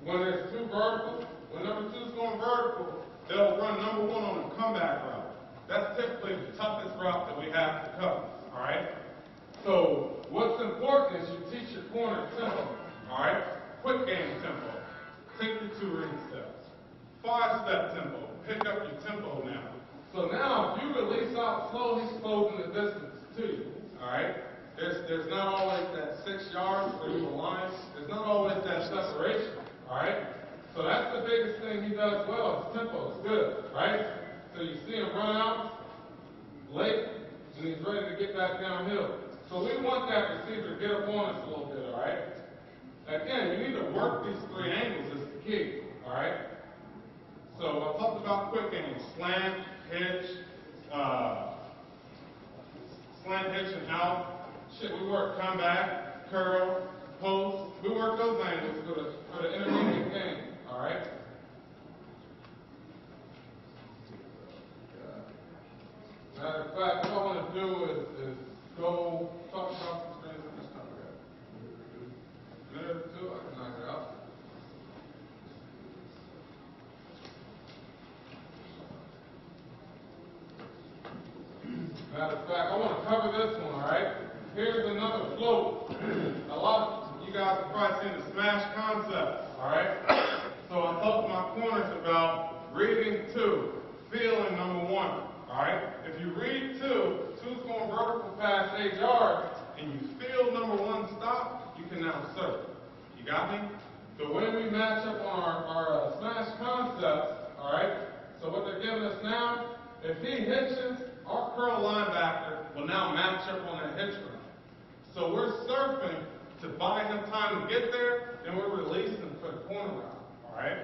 When there's 2 verticals, when number 2 is going vertical, they'll run number 1 on a comeback route. That's typically the toughest route that we have to cover, all right? So what's important is you teach your corner tempo, all right? Quick game tempo. Take your 2 ring steps. 5-step tempo. Pick up your tempo now. So now if you release out slow, he's closing the distance to you, all right? There's not always that 6 yards where you align. There's not always that separation, all right? So that's the biggest thing he does well. His tempo is good, right? So you see him run out late, and he's ready to get back downhill. So we want that receiver to get up on us a little bit, all right? Again, you need to work these 3 angles is the key, all right? So I talked about quick angles, slant, hitch, and out. Shit, we work comeback, curl, post. We work those angles for the intermediate game, all right? Matter of fact, what I want to do is go talk about some screens at this time. A minute or 2, I can knock it out. Matter of fact, I want to cover this one, all right? Here's another float. A lot of you guys have probably seen the smash concept, all right? So I talked to my corners about reading 2, feeling number 1, all right? If you read 2, 2's going vertical past 8 yards, and you feel number 1 stop, you can now serve. You got me? The way we match up on our smash concepts, all right? So what they're giving us now, if he hitches, our curl linebacker will now match up on that hitch route. So we're surfing to buy him time to get there, and we're releasing for the corner route. All right?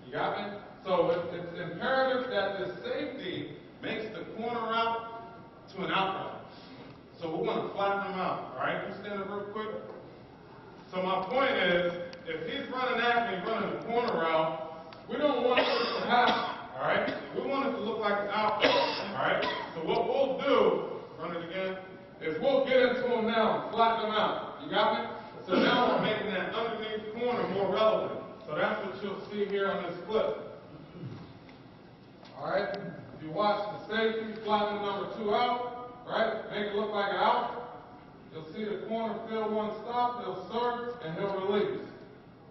You got me? So it's imperative that the safety makes the corner route to an out route. So we want to flatten him out. All right? You stand up real quick. So my point is, if he's running at me, running the corner route, we don't want this to happen. All right? We want it to look like an out route. All right? So what we'll do, run it again, is we'll get into him now and flatten him out. You got me? So now we're making that underneath corner more relevant. So that's what you'll see here on this clip. All right? If you watch the safety, flatten number 2 out, right? Make it look like an out. You'll see the corner feel 1 stop, he'll serve, and he'll release.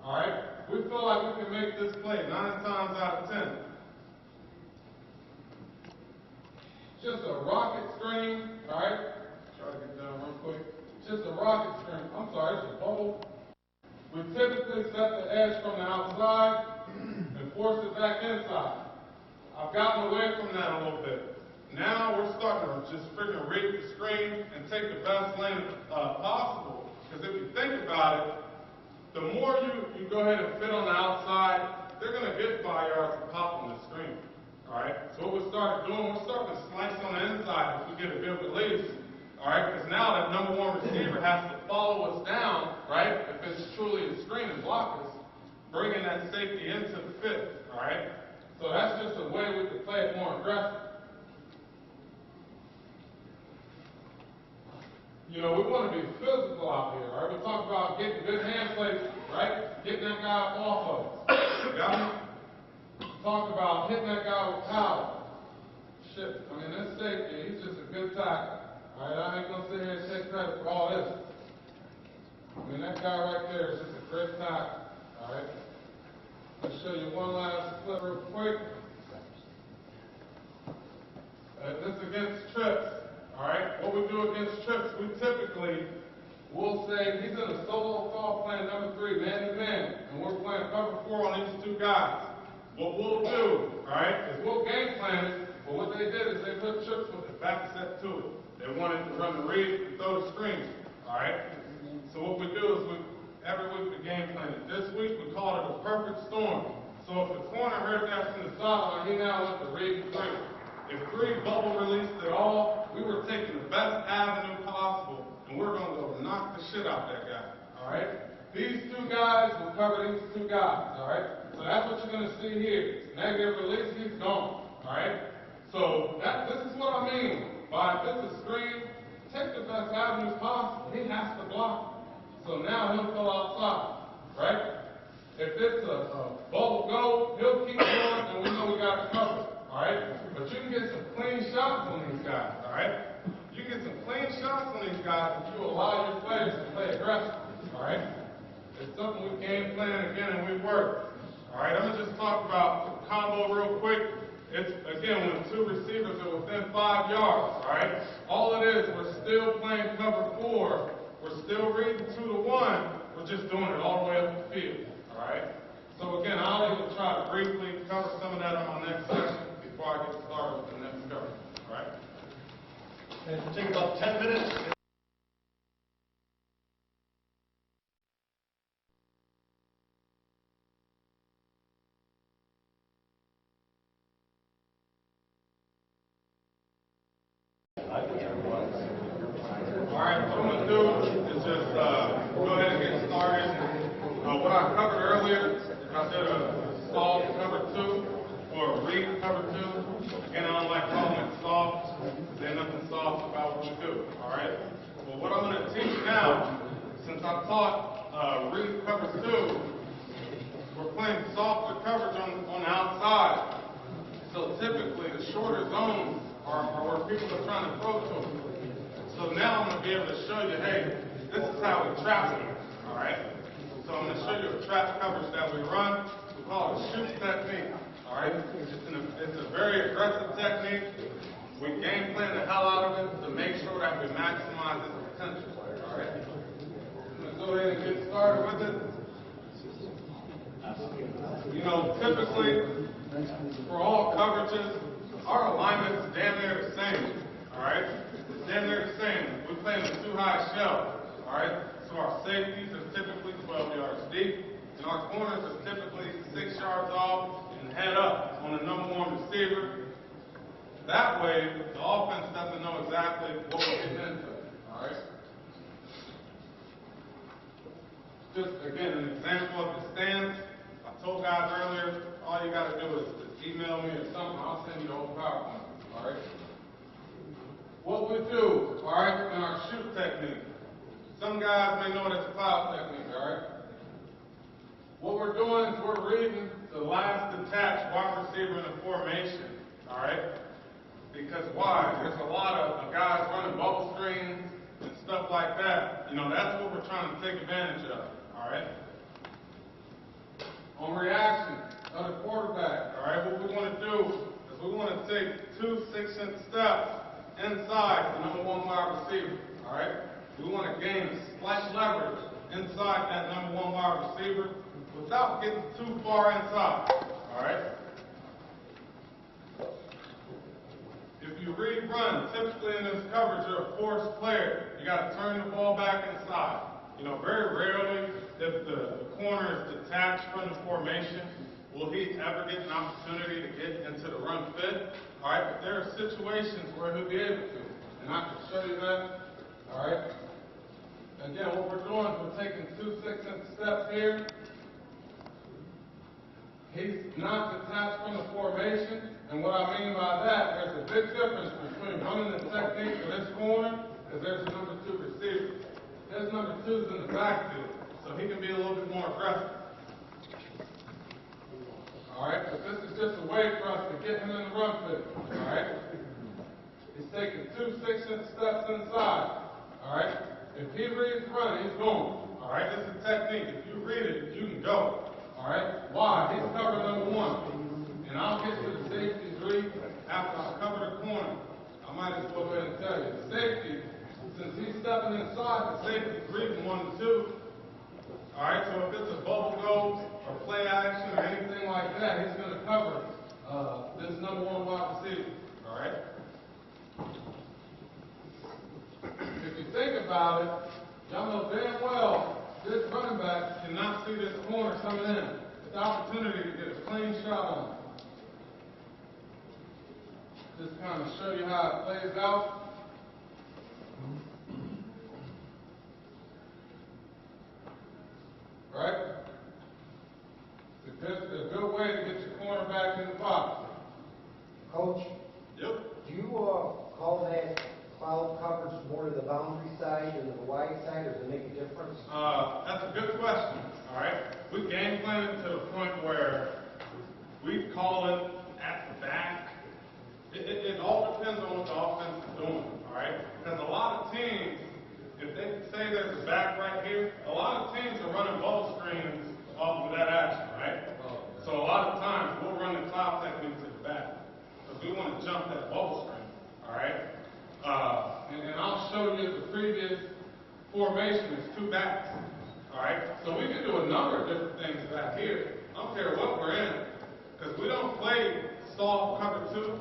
All right? We feel like we can make this play 9 times out of 10. Just a rocket screen, all right? Try to get down real quick. Just a rocket screen. I'm sorry, it's a bubble. We typically set the edge from the outside and force it back inside. I've gotten away from that a little bit. Now we're starting to just freaking read the screen and take the best lane possible. Because if you think about it, the more you go ahead and fit on the outside, they're going to get 5 yards to pop on the screen. All right? So what we start doing, we're starting to slice on the inside if we get a good release. All right? Because now that number 1 receiver has to follow us down, right? If it's truly a screen and block us, bringing that safety into the fit. All right? So that's just a way we can play it more aggressive. You know, we want to be physical out here, right? We talk about getting good hand placement, right? Getting that guy off of us. Got me? Talk about hitting that guy with power. Shit, I mean, this safety, he's just a good tackle. All right, I ain't going to sit here and take credit for all this. I mean, that guy right there is just a great tackle. All right? Let's show you one last clip real quick. This against trips. All right? What we do against trips, we typically will say he's in a solo call playing number 3, man-to-man, and we're playing cover 4 on these 2 guys. What we'll do, all right, is we'll game plan it, but what they did is they put trips with the back set to it. They wanted to run the read and throw the screen, all right? So what we do is every week we game plan it. This week we called it a perfect storm. So if the corner heard that from the sideline, he now went to read 3. If 3 bubble released at all, we were taking the best avenue possible, and we're going to go knock the shit out that guy. All right? These 2 guys will cover these 2 guys. All right? So that's what you're going to see here. Negative release, he's gone. All right? So this is what I mean by if it's a screen, take the best avenue possible. He has to block it. So now he'll go outside. Right? If it's a bubble go, he'll keep going, and we know we got it covered. All right? But you can get some clean shots on these guys. All right? You can get some clean shots on these guys if you allow your players to play aggressive. All right? It's something we game plan again, and we work. All right? I'm going to just talk about the combo real quick. It's, again, when 2 receivers are within 5 yards. All right? All it is, we're still playing cover 4. We're still reading 2 to 1. We're just doing it all the way up the field. All right? So again, I'll even try to briefly cover some of that on my next session before I get started with the next cover. All right? And it'll take about 10 minutes. All right, so what I'm going to do is just go ahead and get started. What I covered earlier, I did a solve cover 2 or a read cover 2. Again, I don't like calling it soft. There's nothing soft about what we do. All right? Well, what I'm going to teach now, since I taught read cover 2, we're playing softer coverage on the outside. So typically, the shorter zones are where people are trying to throw to them. So now I'm going to be able to show you, hey, this is how we trap them. All right? So I'm going to show you a trap coverage that we run. We call it a shoot technique. All right? It's a very aggressive technique. We game plan the hell out of it to make sure that we maximize its potential. All right? I'm going to go ahead and get started with it. You know, typically, for all coverages, our alignment is damn near the same. All right? It's damn near the same. We play in a 2-high shell. All right? So our safeties are typically 12 yards deep, and our corners are typically 6 yards off and head up on the number 1 receiver. That way, the offense doesn't know exactly what we're getting into. All right? Just, again, an example of the stance. I told guys earlier, all you got to do is email me or something. I'll send you the whole PowerPoint. All right? What we do, all right, in our shoot technique. Some guys may know it as a cloud technique, all right? What we're doing is we're reading the last detached wide receiver in the formation, all right? Because why? There's a lot of guys running bubble screens and stuff like that. You know, that's what we're trying to take advantage of, all right? On reaction of the quarterback, all right, what we want to do is we want to take 2 6-inch steps inside the number 1 wide receiver, all right? We want to gain a slight leverage inside that number 1 wide receiver without getting too far inside, all right? If you read run, typically in this coverage, you're a forced player. You got to turn the ball back inside. You know, very rarely, if the corner is detached from the formation, will he ever get an opportunity to get into the run fit? All right, but there are situations where he'll be able to, and I can show you that. All right. Again, what we're doing is we're taking 2 6-inch steps here. He's not detached from the formation, and what I mean by that, there's a big difference between running the technique for this corner, because there's a number 2 receiver. His number 2's in the backfield, so he can be a little bit more aggressive. All right, but this is just a way for us to get him in the run fit. All right, he's taking 2 6-inch steps inside. All right, if he reads run, he's going. All right, this is a technique. If you read it, you can go. All right, why? He's covering number 1, and I'll get to the safeties read after I cover the corner. I might as well go ahead and tell you the safety. Since he's stepping inside, the safety's reading 1 and 2. All right, so if it's a bubble go or play action or anything like that, he's going to cover this number 1 wide receiver. All right? If you think about it, y'all know damn well this running back coming in. It's an opportunity to get a clean shot on it. Just kind of show you how it plays out. Right? It's a good way to get your cornerback in the box. Coach, Yep. do you call that cloud coverage more to the boundary side than to the wide side, or does it make a difference? That's a good question. All right. We game plan it to the point where we call it at the back. It all depends on what the offense is doing. All right. Because a lot of teams, if they say there's a back right here, a lot of teams are running ball screens off of that action, right? So a lot of times we'll run the cloud technique to the back because we want to jump that bubble screen. All right. And I'll show you the previous formation is two backs. All right. So we can do a number of different things back here. I don't care what we're in, because we don't play soft cover two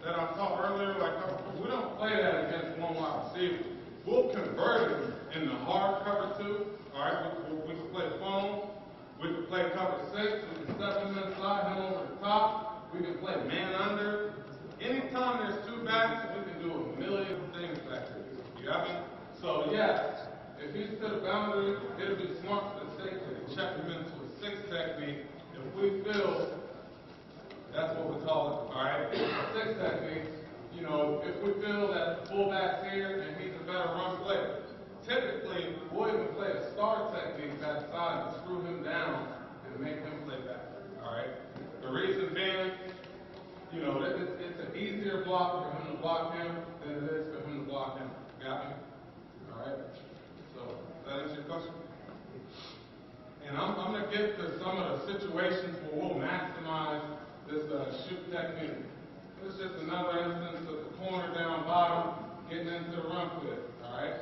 that I taught earlier, like cover two. We don't play that against one wide receiver. We'll convert it into hard cover two. All right. We can play phone. We can play cover six. We can step him inside, him over the top. We can play man under. Anytime there's two backs, we can do a million things back there. You got me? So yeah, if he's to the boundary, it'll be smart for the safety to check him into a six technique. If we feel, that's what we call it, all right? Six technique. You know, if we feel that the fullback's here and he's a better run player, typically we'll even play a star technique backside to screw him down and make him play back. All right. The reason being, you know, it's an easier block for him to block him than it is for him to block him. Got me? All right. So that answer your question? And I'm going to get to some of the situations where we'll maximize this shoot technique. This is just another instance of the corner down bottom getting into the run fit. All right.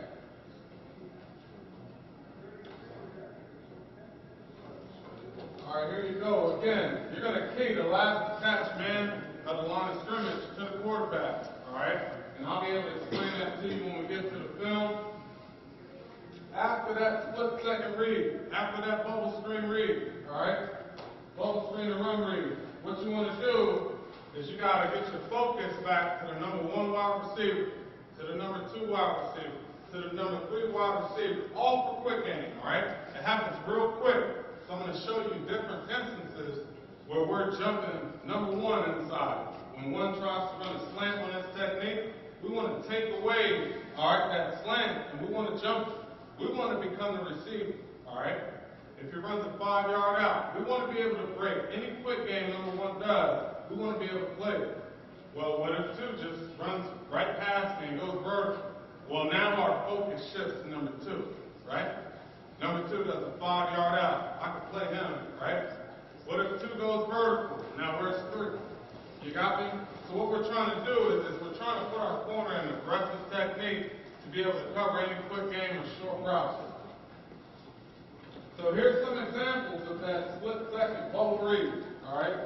All right, here you go. Again, you're going to key the last attached man of the line of scrimmage to the quarterback. All right? And I'll be able to explain that to you when we get to the film. After that split-second read, after that bubble screen read, all right? Bubble screen and run read. What you want to do is you got to get your focus back to the number 1 wide receiver, to the number 2 wide receiver, to the number 3 wide receiver, all for quick game, all right? It happens real quick. So I'm going to show you different instances where we're jumping number 1 inside. When one tries to run a slant on this technique, we want to take away, all right, that slant, and we want to jump it. We want to become the receiver, all right? If he runs a 5-yard out, we want to be able to break any quick game number 1 does. We want to be able to play it. Well, what if 2 just runs right past me and goes vertical? Well, now our focus shifts to number 2, right? Number 2 does a 5-yard out. I can play him, right? What if 2 goes vertical? Now where's 3? You got me? So what we're trying to do is we're trying to put our corner in an aggressive technique to be able to cover any quick game or short routes. So here's some examples of that split-second bubble read, all right?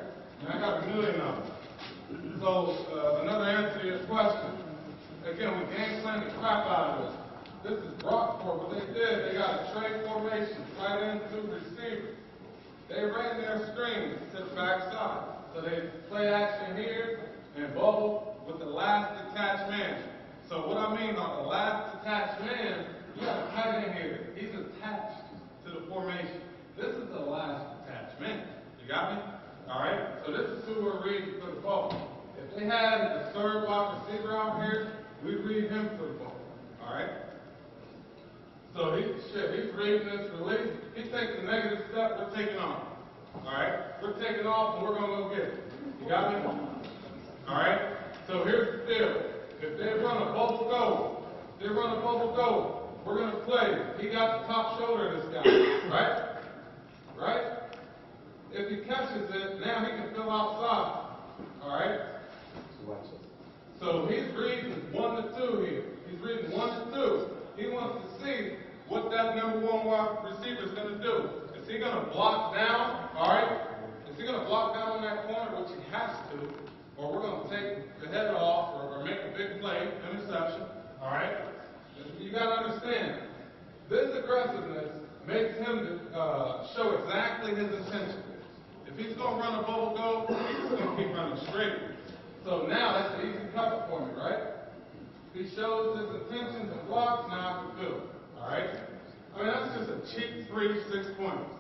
And I got a million of them. So another answer to your question. Again, we game plan the crap out of this. This is Brockport. What they did, they got a trade formation, tight end to receiver. They ran their screens to the backside. So they play action here and bubble with the last attached man. So what I mean by the last attached man, you got a tight end here. He's attached to the formation. This is the last attached man. You got me? All right? So this is who we're reading for the bubble. If they had a third wide receiver out here, we'd read him for the bubble. All right? So he's reading this release. He takes a negative step, we're taking off. All right? We're taking off and we're going to go get it. You got me? All right? So here's the deal. If they run a bubble go, we're going to play. He got the top shoulder of this guy. Right? Right? If he catches it, now he can fill outside. All right? So he's reading 1 to 2 here. He's reading 1 to 2. He wants to see what that number 1 wide receiver is going to do. Is he going to block down? All right? Is he going to block down on that corner, which he has to, or we're going to take the head off or make a big play, interception? All right? You got to understand, this aggressiveness makes him show exactly his intention. If he's going to run a bubble go, he's just going to keep running straight. So now that's an easy cover for me, right? He shows his intentions and blocks, now I can do it. All right? I mean, that's just a cheap 3 6-pointers.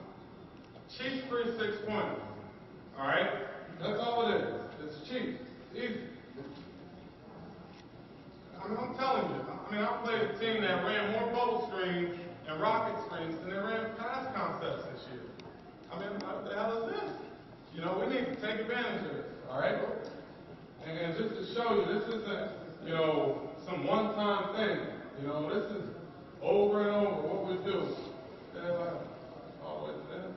Cheap 3 6-pointers. All right? That's all it is. It's cheap. It's easy. I mean, I'm telling you. I mean, I played a team that ran more bubble screens and rocket screens than they ran pass concepts this year. I mean, what the hell is this? You know, we need to take advantage of this. All right? And just to show you, this isn't, you know, some one-time thing. You know, this is over and over what we do. All the way to there.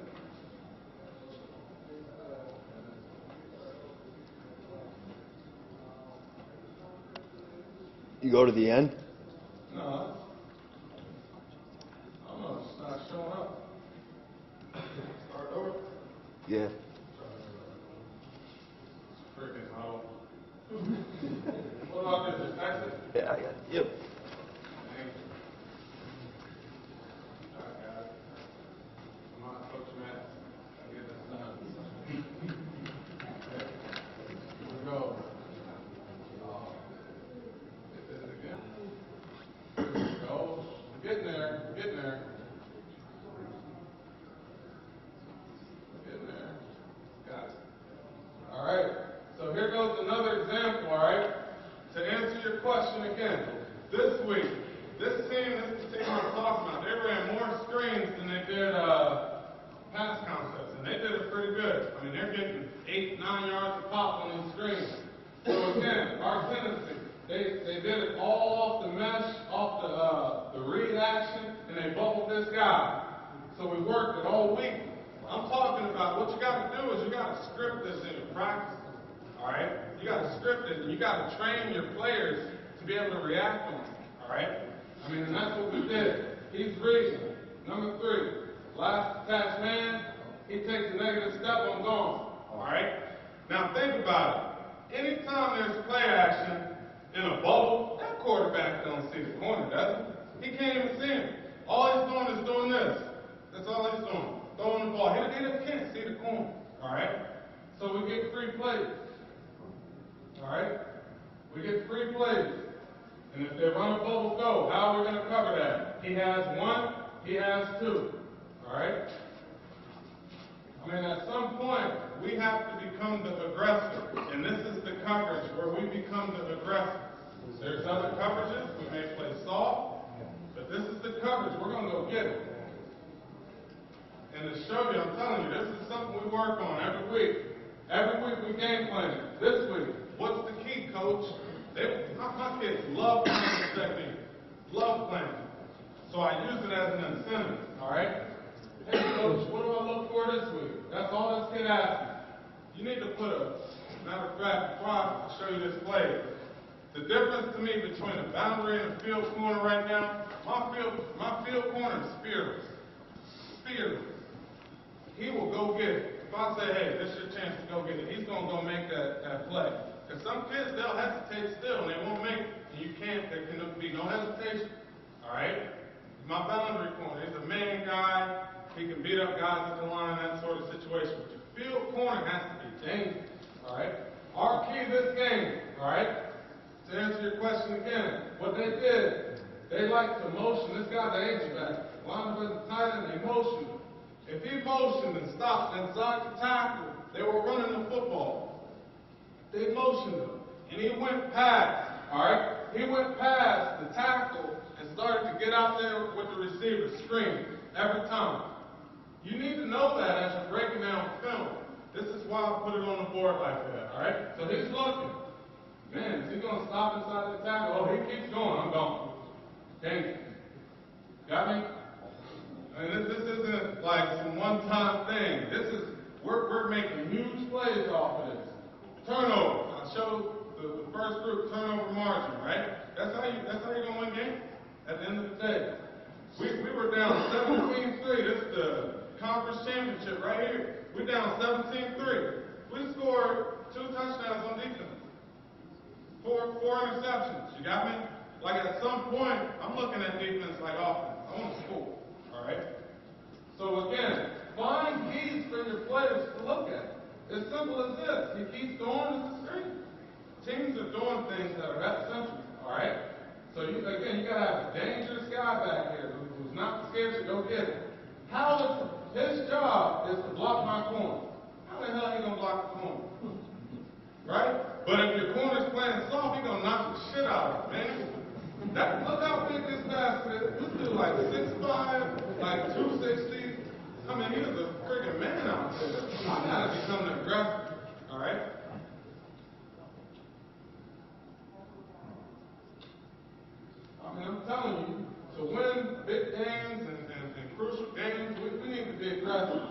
You go to the end? No. I don't know, it's not showing up. Start over. Yeah. It's freaking hell. What about this? Just exit? Yeah, I got it. Yep. Thank you. I got it. Come on, Coach Matt. I get this done. Here we go. Hit this again. Here we go. We're getting there. We're getting there. We're getting there. Got it. All right. So here goes another example, all right? To answer your question again, this week, this team I'm talking about, they ran more screens than they did pass concepts, and they did it pretty good. I mean, they're getting 8, 9 yards a pop on these screens. So again, our tendency, they did it all off the mesh, off the read action, and they bubbled this guy. So we worked it all week. I'm talking about what you got to do is you got to script this in your practice. All right? You got to script it, and you got to train your players to be able to react on it. All right? I mean, and that's what we did. He's reading. Number 3, last attached man, he takes a negative step, I'm gone. All right? Now think about it. Anytime there's play action in a bubble, that quarterback don't see the corner, does he? He can't even see him. All he's doing is doing this. That's all he's doing. Throwing the ball. He can't see the corner. All right? So we get free plays. All right? We get free plays. And if they run a bubble go, how are we going to cover that? He has 1, he has 2. All right? I mean, at some point, we have to become the aggressor. And this is the coverage where we become the aggressor. There's other coverages. We may play soft. But this is the coverage. We're going to go get it. And to show you, I'm telling you, this is something we work on every week. Every week we game plan. This week, what's the key, Coach? My kids love playing this technique. Love playing. So I use it as an incentive. All right? Hey, Coach, what do I look for this week? That's all this kid asked me. You need to put matter of fact, before I show you this play, the difference to me between a boundary and a field corner right now, my field corner is fearless. Fearless. He will go get it. If I say, hey, this is your chance to go get it, he's going to go make that play. Because some kids, they'll hesitate still, and they won't make it. And you can't, there can be no hesitation. All right? My boundary corner, he's a man guy. He can beat up guys at the line, that sort of situation. But your field corner has to be dangerous. All right? Our key this game, all right, to answer your question again, what they did, they like to motion. This guy's an H-back. Linebacker tight end, they motioned him. If he motioned and stopped inside the tackle, they were running the football. They motioned him, and he went past, all right? He went past the tackle and started to get out there with the receiver, screen, every time. You need to know that as you're breaking down film. This is why I put it on the board like that, all right? So he's looking. Man, is he going to stop inside the tackle? Oh, he keeps going. I'm gone. Okay? Got me? And this isn't like some one-time thing. This is, we're making huge plays off of this. Turnover. I showed the first group turnover margin, right? That's how you're going to win games at the end of the day. We were down 17-3. This is the conference championship right here. We're down 17-3. We scored 2 touchdowns on defense. 4 interceptions. You got me? Like at some point, I'm looking at defense like offense. I want to score. All right? So again, find keys for your players to look at. As simple as this. He keeps going to the screen. Teams are doing things that are that simple, all right? So you gotta have a dangerous guy back here who's not scared to go get it. His job is to block my corner. How the hell are you gonna block the corner? Right? But if your corner's playing soft, he's gonna knock the shit out of it, man. Look how big this basket is. This dude like 6'5", like 260. I mean, he was a freaking man out there. I gotta become aggressive, all right? I mean, I'm telling you, to win big games and crucial games, we need to be aggressive.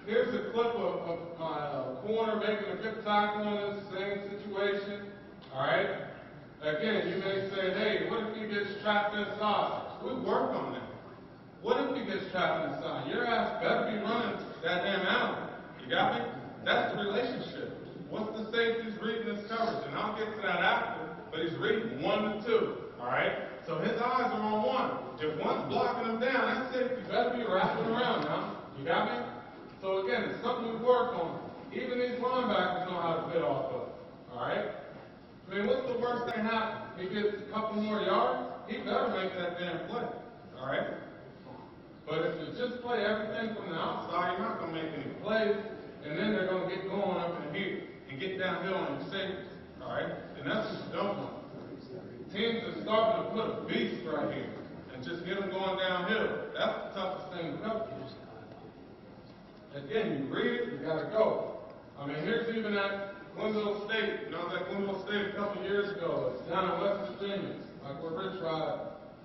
Here's a clip of my corner making a good tackle in this same situation. All right. Again, you may say, hey, what if he gets trapped inside? We work on that. What if he gets trapped inside? Your ass better be running that damn alley. You got me? That's the relationship. What's the safety's reading his coverage? And I'll get to that after. But he's reading 1 to 2, all right? So his eyes are on 1. If one's blocking him down, that safety better be wrapping around now. You got me? So again, it's something we work on. Even these linebackers know how to fit off of, all right? I mean, what's the worst thing happen? He gets a couple more yards, he better make that damn play, all right? But if you just play everything from the outside, you're not going to make any plays, and then they're going to get going up in here and get downhill on your safeties. All right? And that's what you don't want. Teams are starting to put a beast right here and just get them going downhill. That's the toughest thing to cover. Again, you read it, you got to go. I mean, here's even at Glenville State. You know, I was at Glenville State a couple years ago. It's down in West Virginia, like where Rich Rod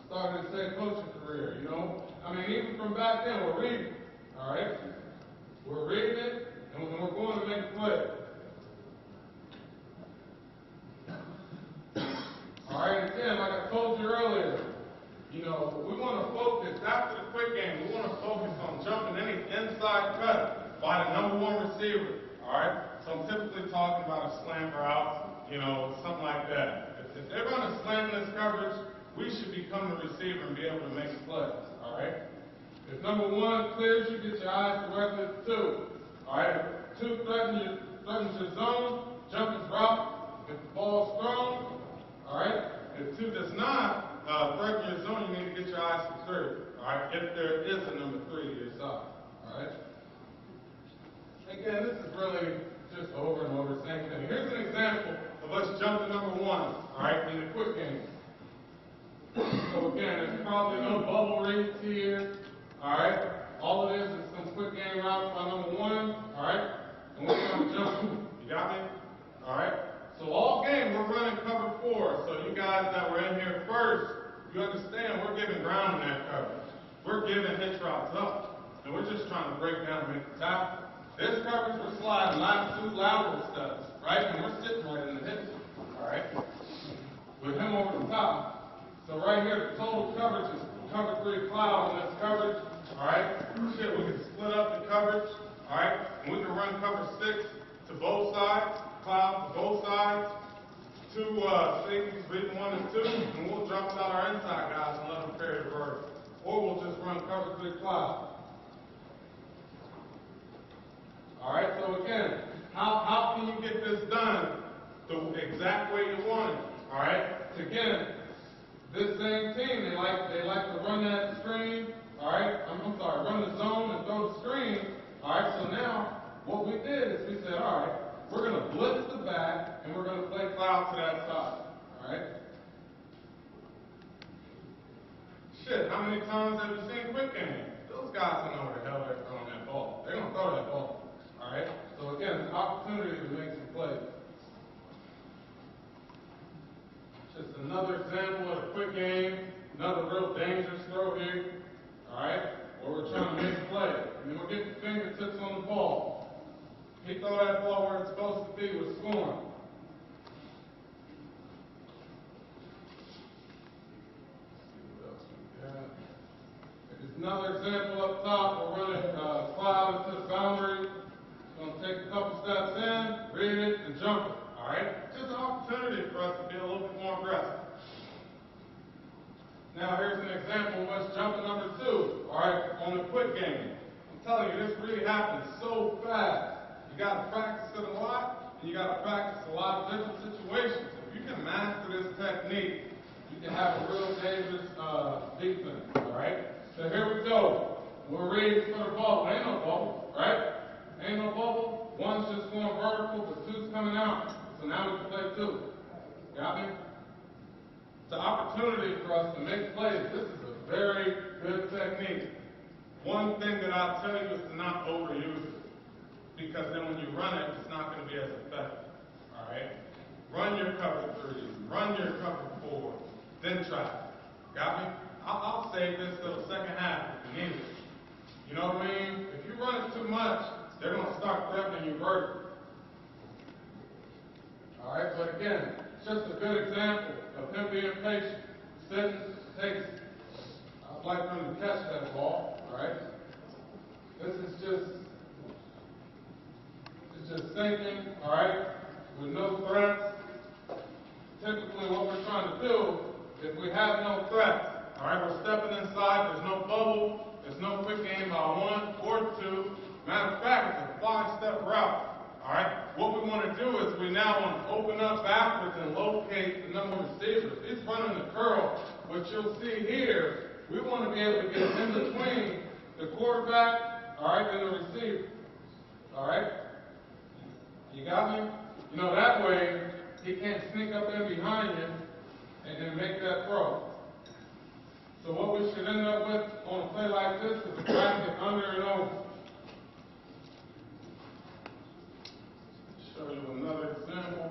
started his head coaching career, you know? I mean, even from back then, we're reading. All right? We're reading it, and we're going to make a play. All right, again, like I told you earlier, you know, we want to focus, after the quick game, we want to focus on jumping any inside cut by the number 1 receiver, all right? So I'm typically talking about a slant route, you know, something like that. If they're going to slam this coverage, we should become the receiver and be able to make plays, all right? If number 1 clears you, get your eyes directly to 2, all right? If 2 threatens your zone, jump his route. If the ball's thrown, all right? If 2 does not threaten your zone, you need to get your eyes to 3. All right? If there is a number 3 to your side. All right? Again, this is really just over and over the same thing. Here's an example of us jumping number 1, all right, in the quick game. So again, there's probably no bubble reads here. All right? All it is some quick game routes by number 1. All right? And we're going to jump. You got me? All right? So all game, we're running cover 4. So you guys that were in here first, you understand we're giving ground in that coverage. We're giving hitch routes up. And we're just trying to break down and make the tackle. This coverage, we're sliding 2 lateral steps, right? And we're sitting right in the hitch. All right? With him over the top. So right here, the total coverage is cover 3 cloud on this coverage. All right? Shit, we can split up the coverage. All right? And we can run cover 6 to both sides. Cloud to both sides, 2 safeties, reading 1 and 2, and we'll drop out our inside guys and let them carry the bird. Or we'll just run cover 3 cloud. All right, so again, how can you get this done the exact way you want it? All right, again, this same team, they like to run that screen. All right, I'm sorry, run the zone and throw the screen. All right, so now what we did is we said, all right, we're going to blitz the back, and we're going to play cloud to that side, all right? Shit, how many times have you seen quick game? Those guys don't know where the hell they're throwing that ball. They're going to throw that ball, all right? So again, it's an opportunity to make some plays. Just another example of a quick game, another real dangerous throw here, all right? Where we're trying to make a play, and then we're getting fingertips on the ball. He throw that ball where it's supposed to be, we're scoring. There's another example up top. We're running cloud into the boundary. It's going to take a couple steps in, read it, and jump it. All right? Just an opportunity for us to be a little bit more aggressive. Now here's an example of us jumping number 2. right, on the quick game. I'm telling you, this really happens so fast. You got to practice it a lot, and you got to practice a lot of different situations. If you can master this technique, you can have a real dangerous defense, all right? So here we go. We're ready for the bubble. Ain't no bubble, right? Ain't no bubble. One's just going vertical, but two's coming out. So now we can play two. Got me? It's an opportunity for us to make plays. This is a very good technique. One thing that I'll tell you is to not overuse it, because then when you run it, it's not going to be as effective. All right? Run your cover 3, run your cover 4, then try. Got me? I'll save this till the second half if you need it. You know what I mean? If you run it too much, they're going to start threatening you vertically. All right? But again, it's just a good example of him being patient. Sitting, takes. I'd like for him to catch that ball. All right? This is just thinking, all right, with no threats. Typically what we're trying to do, if we have no threats, all right, we're stepping inside, there's no bubble, there's no quick game by 1 or 2. Matter of fact, it's a 5-step route. All right, what we want to do is we now want to open up backwards and locate the number of receivers. He's running the curl. What you'll see here, we want to be able to get in between the quarterback, all right, and the receiver. All right? You got me? You know, that way, he can't sneak up in behind you and then make that throw. So what we should end up with on a play like this is a bracket under and over. Show you another example.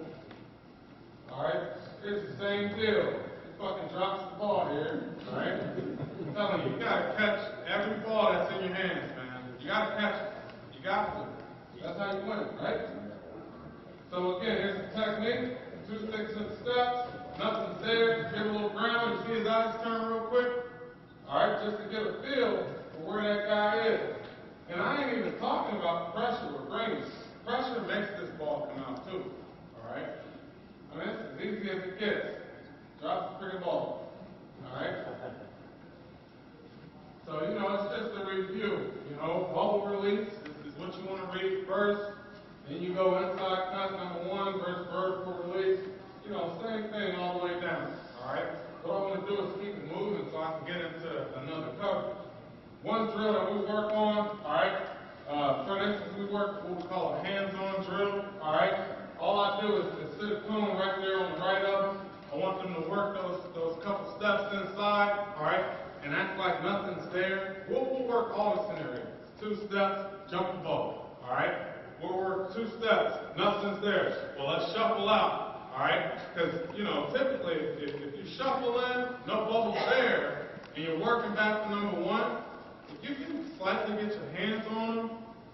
All right? It's the same deal. He fucking drops the ball here. All right? I'm telling you, you got to catch every ball that's in your hands, man. You got to catch it. You got to. That's how you win, right? So again, here's the technique. 2 6 steps. Nothing's there. Give a little ground. You see his eyes turn real quick? All right, just to get a feel for where that guy is. And I ain't even talking about pressure we're bringing. Pressure makes this ball come out too. All right? I mean, it's as easy as it gets. Drop the freaking ball. All right? So, you know, it's just a review. You know, bubble release is what you want to read first. Then you go inside cut number 1 versus vertical release. You know, same thing all the way down. All right? What I want to do is keep it moving so I can get into another coverage. One drill that we work on, all right? For instance, we work what we call a hands-on drill, all right? All I do is sit a cone right there on the right of them. I want them to work those couple steps inside, all right? And act like nothing's there. We'll work all the scenarios. 2 steps, jump the ball, all right? We'll work 2 steps, nothing's there. Well, let's shuffle out, all right? Because, you know, typically, if you shuffle in, no bubble's there, and you're working back to number 1, if you can slightly get your hands on them,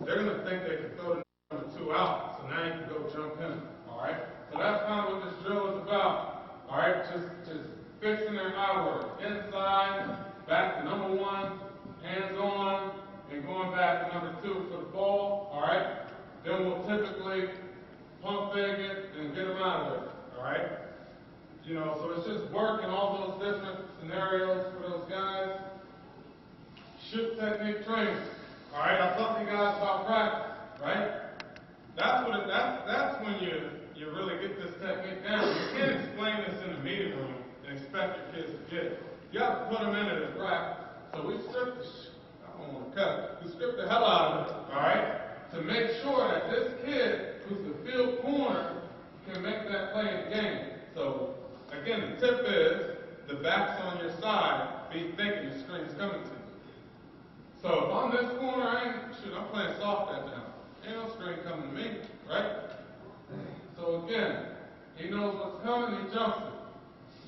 they're going to think they can throw the number 2 out. So now you can go jump in, all right? So that's kind of what this drill is about, all right? Just fixing their eye work. Inside, back to number 1, hands on, and going back to number 2 for the ball, all right? Then we'll typically pump fake it and get them out of there, all right? You know, so it's just working all those different scenarios for those guys. Shoot technique training. All right, I talked to you guys about practice, right? That's when you really get this technique down. You can't explain this in the meeting room and expect your kids to get it. You have to put them in it at practice. So we stripped I don't want to cut it. We stripped the hell out of it, all right? To make sure that this kid, who's the field corner, can make that play in the game. So, again, the tip is, the back's on your side, be thinking the screen's coming to you. So if I'm this corner, I'm playing soft that now. Ain't no screen coming to me, right? So again, he knows what's coming, he jumps it.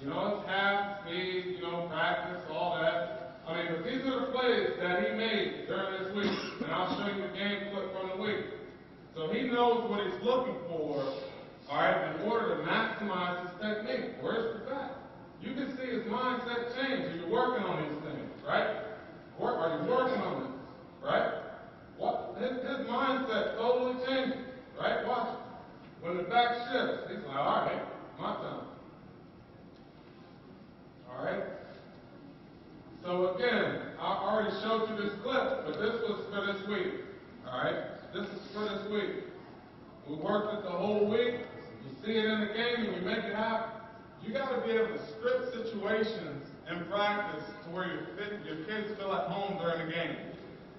You know, it's half, speed, you know, practice, all that. I mean, but these are the plays that he made during this week. And I'll show you the game clip from the week. So he knows what he's looking for, all right, in order to maximize his technique. Where's the fact? You can see his mindset change as you're working on these things, right? Are you working on this, right? His mindset totally changes, right? Watch it. When the back shifts, he's like, all right, my time. All right? So again, I already showed you this whole week, you see it in the game and you make it happen. You got to be able to script situations in practice to where your kids feel at home during the game.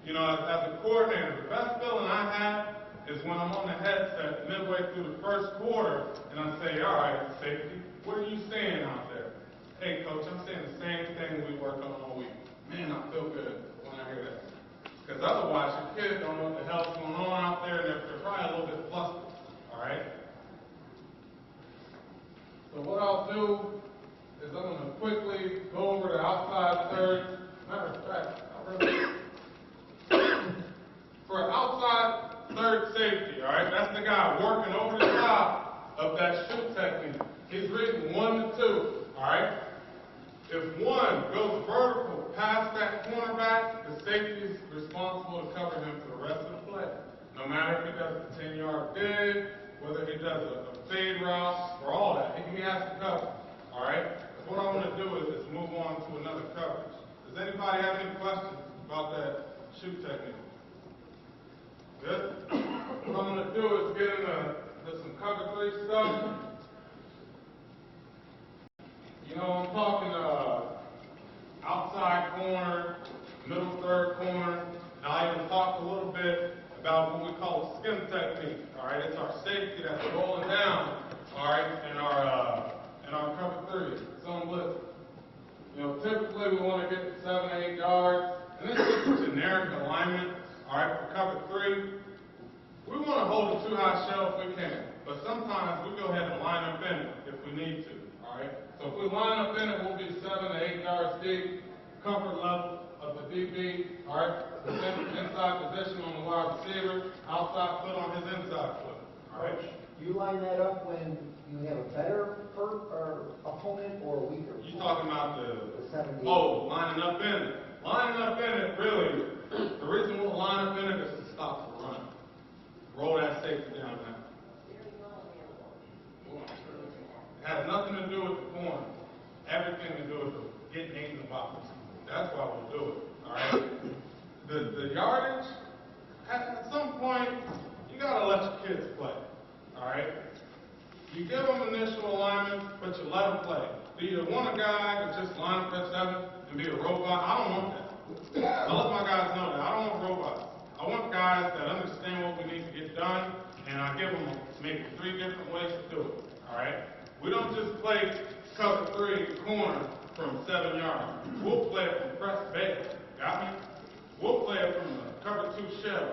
You know, as a coordinator, the best feeling I have is when I'm on the headset midway through the first quarter and I say, all right, safety, what are you saying out there? Hey, coach, I'm saying the same thing we work on all week. Man, I feel good when I hear that. Because otherwise, your kids don't know what the hell's going on out there, and they're probably a little bit flustered. All right? So what I'll do is I'm going to quickly go over the outside third. Matter of fact, for outside third safety, all right, that's the guy working over the top of that shoot technique. He's reading 1 to 2, all right? If one goes vertical past that cornerback, the safety is responsible to cover him for the rest of the play. No matter if he does a 10-yard dig, whether he does a fade route, or all that, he has to cover. All right? So what I want to do is move on to another coverage. Does anybody have any questions about that shoot technique? Good? What I'm going to do is get into some cover 3 stuff. You know, I'm talking outside corner, middle third corner, and I'll even talk a little bit about what we call a skim technique. All right, it's our safety that's rolling down. All right, in our cover 3, zone blitz. You know, typically we want to get 7 to 8 yards, and this is a generic alignment. All right, for cover 3, we want to hold a 2-high shell if we can, but sometimes we go ahead and line up in it if we need to. All right, so if we line up in it, we'll be 7 to 8 yards deep, comfort level of the DB. All right, inside position on the wide receiver, outside foot on his inside foot. All right. You line that up when you have a better opponent or a weaker? You talking about the 70? Oh, lining up in it. Lining up in it, really, the reason we'll line up in it is to stop the run. Roll that safety down now. It has nothing to do with the corner. Everything to do with getting aims and boxes. That's why we'll do it. All right. The yardage. At some point, you gotta let your kids play. All right. You give them initial alignment, but you let them play. Do you want a guy to just line up at 7 and be a robot? I don't want that. I let my guys know that. I don't want robots. I want guys that understand what we need to get done, and I give them maybe 3 different ways to do it. All right. We don't just play cover 3 corner from 7 yards. We'll play it from press base. Got me? We'll play it from the cover 2 shell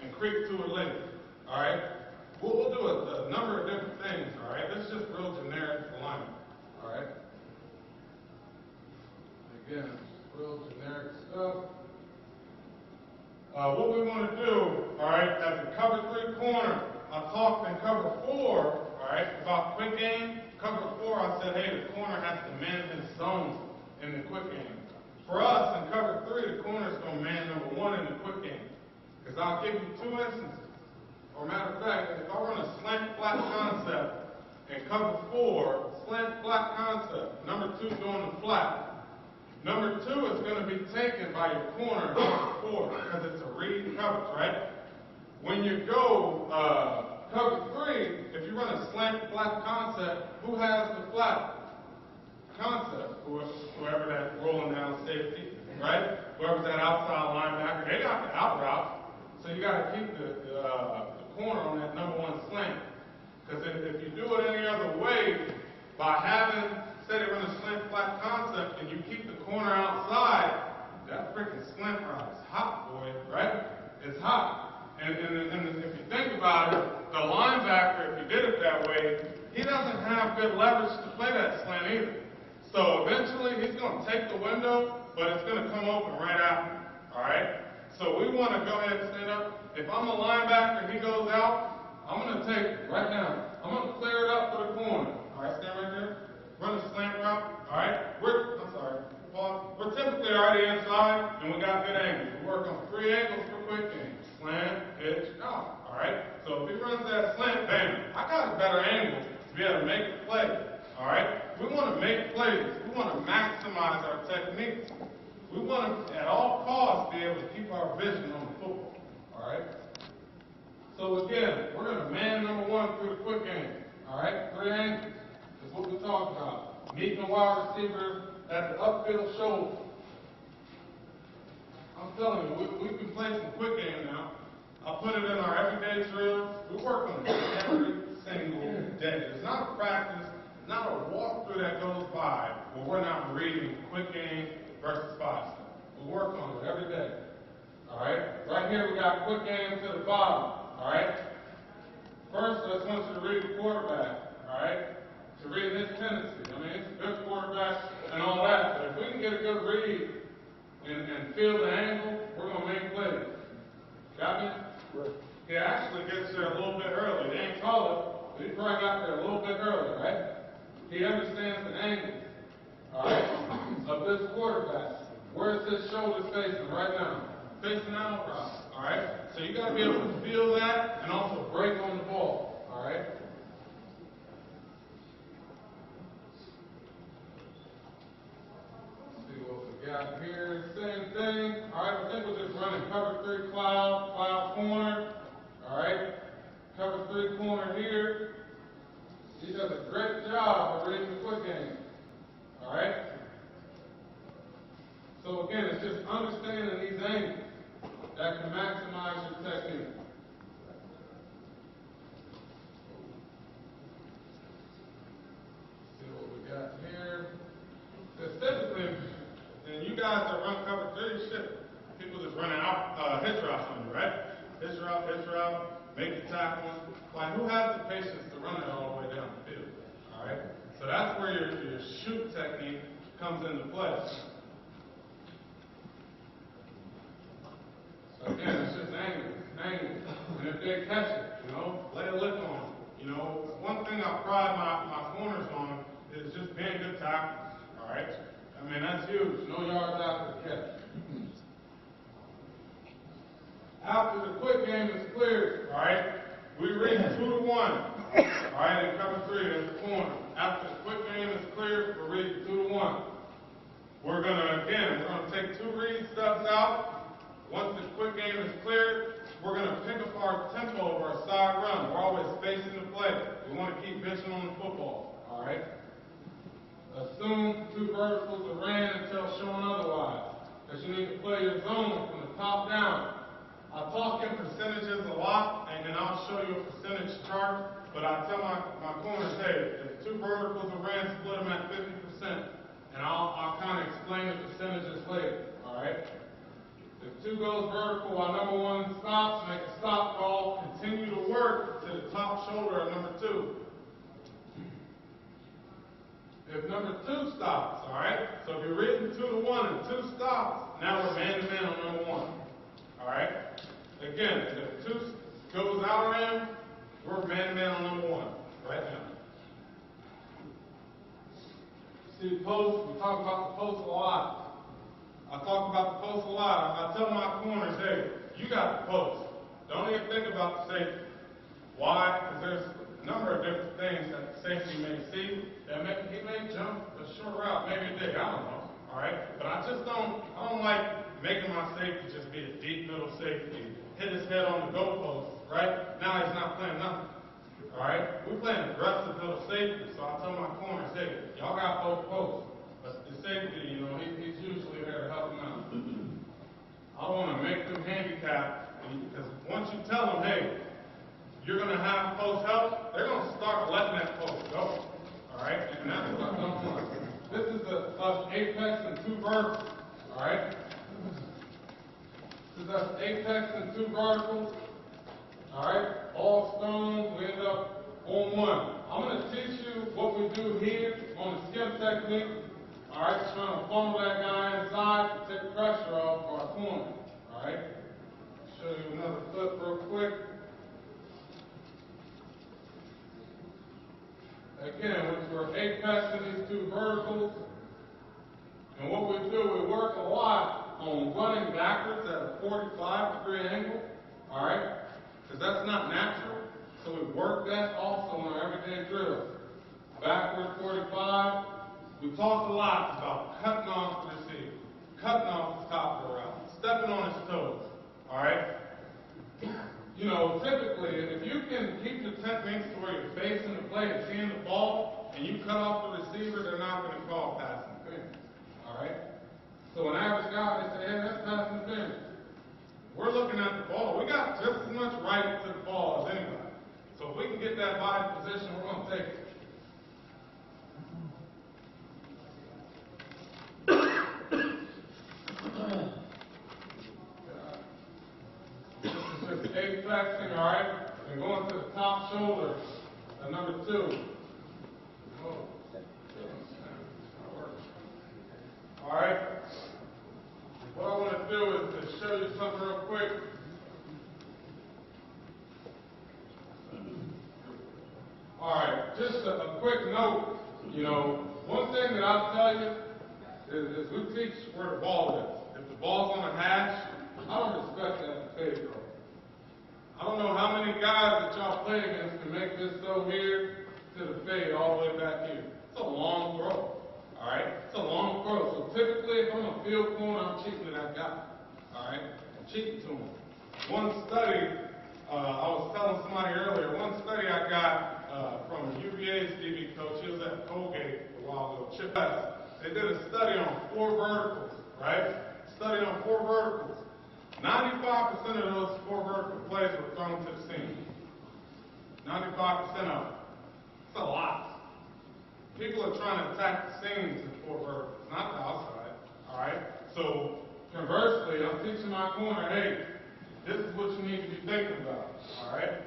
and creep to a length. All right? We'll do a number of different things. All right? This is just real generic alignment. All right? Again, it's real generic stuff. What we want to do, all right, at the cover 3 corner, I talked in cover 4, all right, about quick game. Cover 4, I said, hey, the corner has to man his zone in the quick game. For us, in cover 3, the corner is going to man number 1 in the quick game. Because I'll give you 2 instances. Or matter of fact, if I run a slant flat concept in cover 4, slant flat concept, number 2 doing the flat. Number 2 is going to be taken by your corner in cover 4 because it's a read coverage, right? When you go cover 3, if you run a slant flat concept, who has the flat concept? Whoever that's rolling down safety, right? Whoever's that outside linebacker, they got the out route. So you got to keep the corner on that number 1 slant. Because if you do it any other way, by having, say they run a slant flat concept and you keep the corner outside, that freaking slant route is hot, boy, right? It's hot. And if you think about it, the linebacker, if you did it that way, he doesn't have good leverage to play that slant either. So eventually he's going to take the window, but it's going to come open right after. All right? So we want to go ahead and stand up. If I'm a linebacker and he goes out, I'm going to take right now. I'm going to clear it up for the corner. All right, stand right there. Run a slant route. All right? We're typically already inside, and we got good angles. We work on 3 angles for quick games. Slant, pitch, out. All right? So if he runs that slant, bam, I got a better angle to be able to make the play. All right? We want to make plays. We want to maximize our techniques. We want to, at all costs, be able to keep our vision on the football. All right? So again, we're going to man number one through the quick game. All right, 3 angles is what we talked about. Meeting the wide receiver at the upfield shoulder. I'm telling you, we've been playing some quick game now. I put it in our everyday drills. We work on it every single day. It's not a practice, not a walkthrough that goes by where we're not reading quick game versus 5-step. We work on it every day. All right? Right here we got quick game to the bottom. All right? First, I just want you to read the quarterback. All right? To read his tendencies. I mean, it's a good quarterback and all that, but if we can get a good read and feel the angle, we're going to make plays. Got me? Right. He actually gets there a little bit early. They ain't call it, but he probably got there a little bit early, right? He understands the angle, all right, of this quarterback. Where is his shoulders facing right now? Facing out route, all right? So you got to be able to feel that and also break on the ball, all right? See what we got here. Same thing. All right, I think we're just running cover 3 cloud corner. All right, cover 3 corner here. He does a great job of reading the quick game. All right. So again, it's just understanding these angles that can maximize your technique. See what we got here. Specifically, and you guys that run cover 3, shit, people just running out hitch routes on you, right? Hitch route, make the tackle. Like, who has the patience to run it all the way down the field? All right? So that's where your shoot technique comes into play. So again, it's just angle. And if they catch it, lay a lick on them. One thing I pride my corners on is just being good tackles. All right? I mean, that's huge. No yards after the catch. After the quick game is cleared, all right, we read 2-1. All right, in cover 3, there's the corner. After the quick game is cleared, we're reading 2-1. We're going to take 2 read steps out. Once the quick game is cleared, we're going to pick up our tempo of our side run. We're always facing the play. We want to keep bitching on the football, all right? Assume 2 verticals are ran until shown otherwise, because you need to play your zone from the top down. I talk in percentages a lot, and then I'll show you a percentage chart, but I tell my corners, hey, if 2 verticals are ran, split them at 50%, and I'll kind of explain the percentages later, all right? If 2 goes vertical while number 1 stops, make a stop call, continue to work to the top shoulder of number 2. If number 2 stops, all right? So if you're reading 2-1 and 2 stops, now we're man-to-man on number 1, all right? Again, if 2 goes out of him, we're man-to-man on number 1, right now. See, post, we talk about the post a lot. I talk about the post a lot. I tell my corners, hey, you got the post. Don't even think about the safety. Why? Because there's a number of different things that the safety may see. That he may jump a short route, maybe a dig, I don't know. All right? But I don't like making my safety just be a deep middle safety, hit his head on the goalpost, right? Now he's not playing nothing. All right? We're playing aggressive middle safety, so I tell my corners, hey, y'all got both posts. But the safety, he's usually there to help him out. I don't want to make them handicapped, because once you tell them, hey, you're going to have post help, they're going to start letting that post go. All right? And that's what I don't want. This is us apex and 2 verticals. All right? This is us apex and 2 verticals. All right? All stones, we end up on 1. I'm going to teach you what we do here on the skim technique. All right? Just trying to funnel that guy inside to take pressure off our corner. All right? Show you another flip real quick. Again, we're apexing these 2 verticals. And what we do, we work a lot on running backwards at a 45-degree angle. All right? Because that's not natural. So we work that also in our everyday drills. Backward 45. We talk a lot about cutting off the receiver, cutting off the top of the route, stepping on his toes. All right? you know, typically, if you can keep the techniques to where you're facing the play and seeing the ball, and you cut off the receiver, they're not going to call pass interference. All right? So an average guy, they say, hey, that's pass interference. We're looking at the ball. We got just as much right to the ball as anybody. So if we can get that body position, we're going to take it. This is just A-flexing, all right? And going to the top shoulder, number 2. All right? What I want to do is to show you something real quick. All right, just a quick note. You know, one thing that I'll tell you is we teach where the ball is. If the ball's on a hash, I don't expect that to fade throw. I don't know how many guys that y'all play against can make this throw here to the fade all the way back here. It's a long throw. All right? It's a long throw. So typically, if I'm a field corner, I'm cheating to that guy. All right? I'm cheating to him. One study, I was telling somebody earlier, one study I got from UVA's DB coach, he was at Colgate a while ago, Chip West. They did a study on 4 verticals, right? Study on 4 verticals. 95% of those 4 vertical plays were thrown to the seam. 95% of them. It's a lot. People are trying to attack the seams in 4 verticals, not the outside. All right? So, conversely, I'm teaching my corner, hey, this is what you need to be thinking about. All right?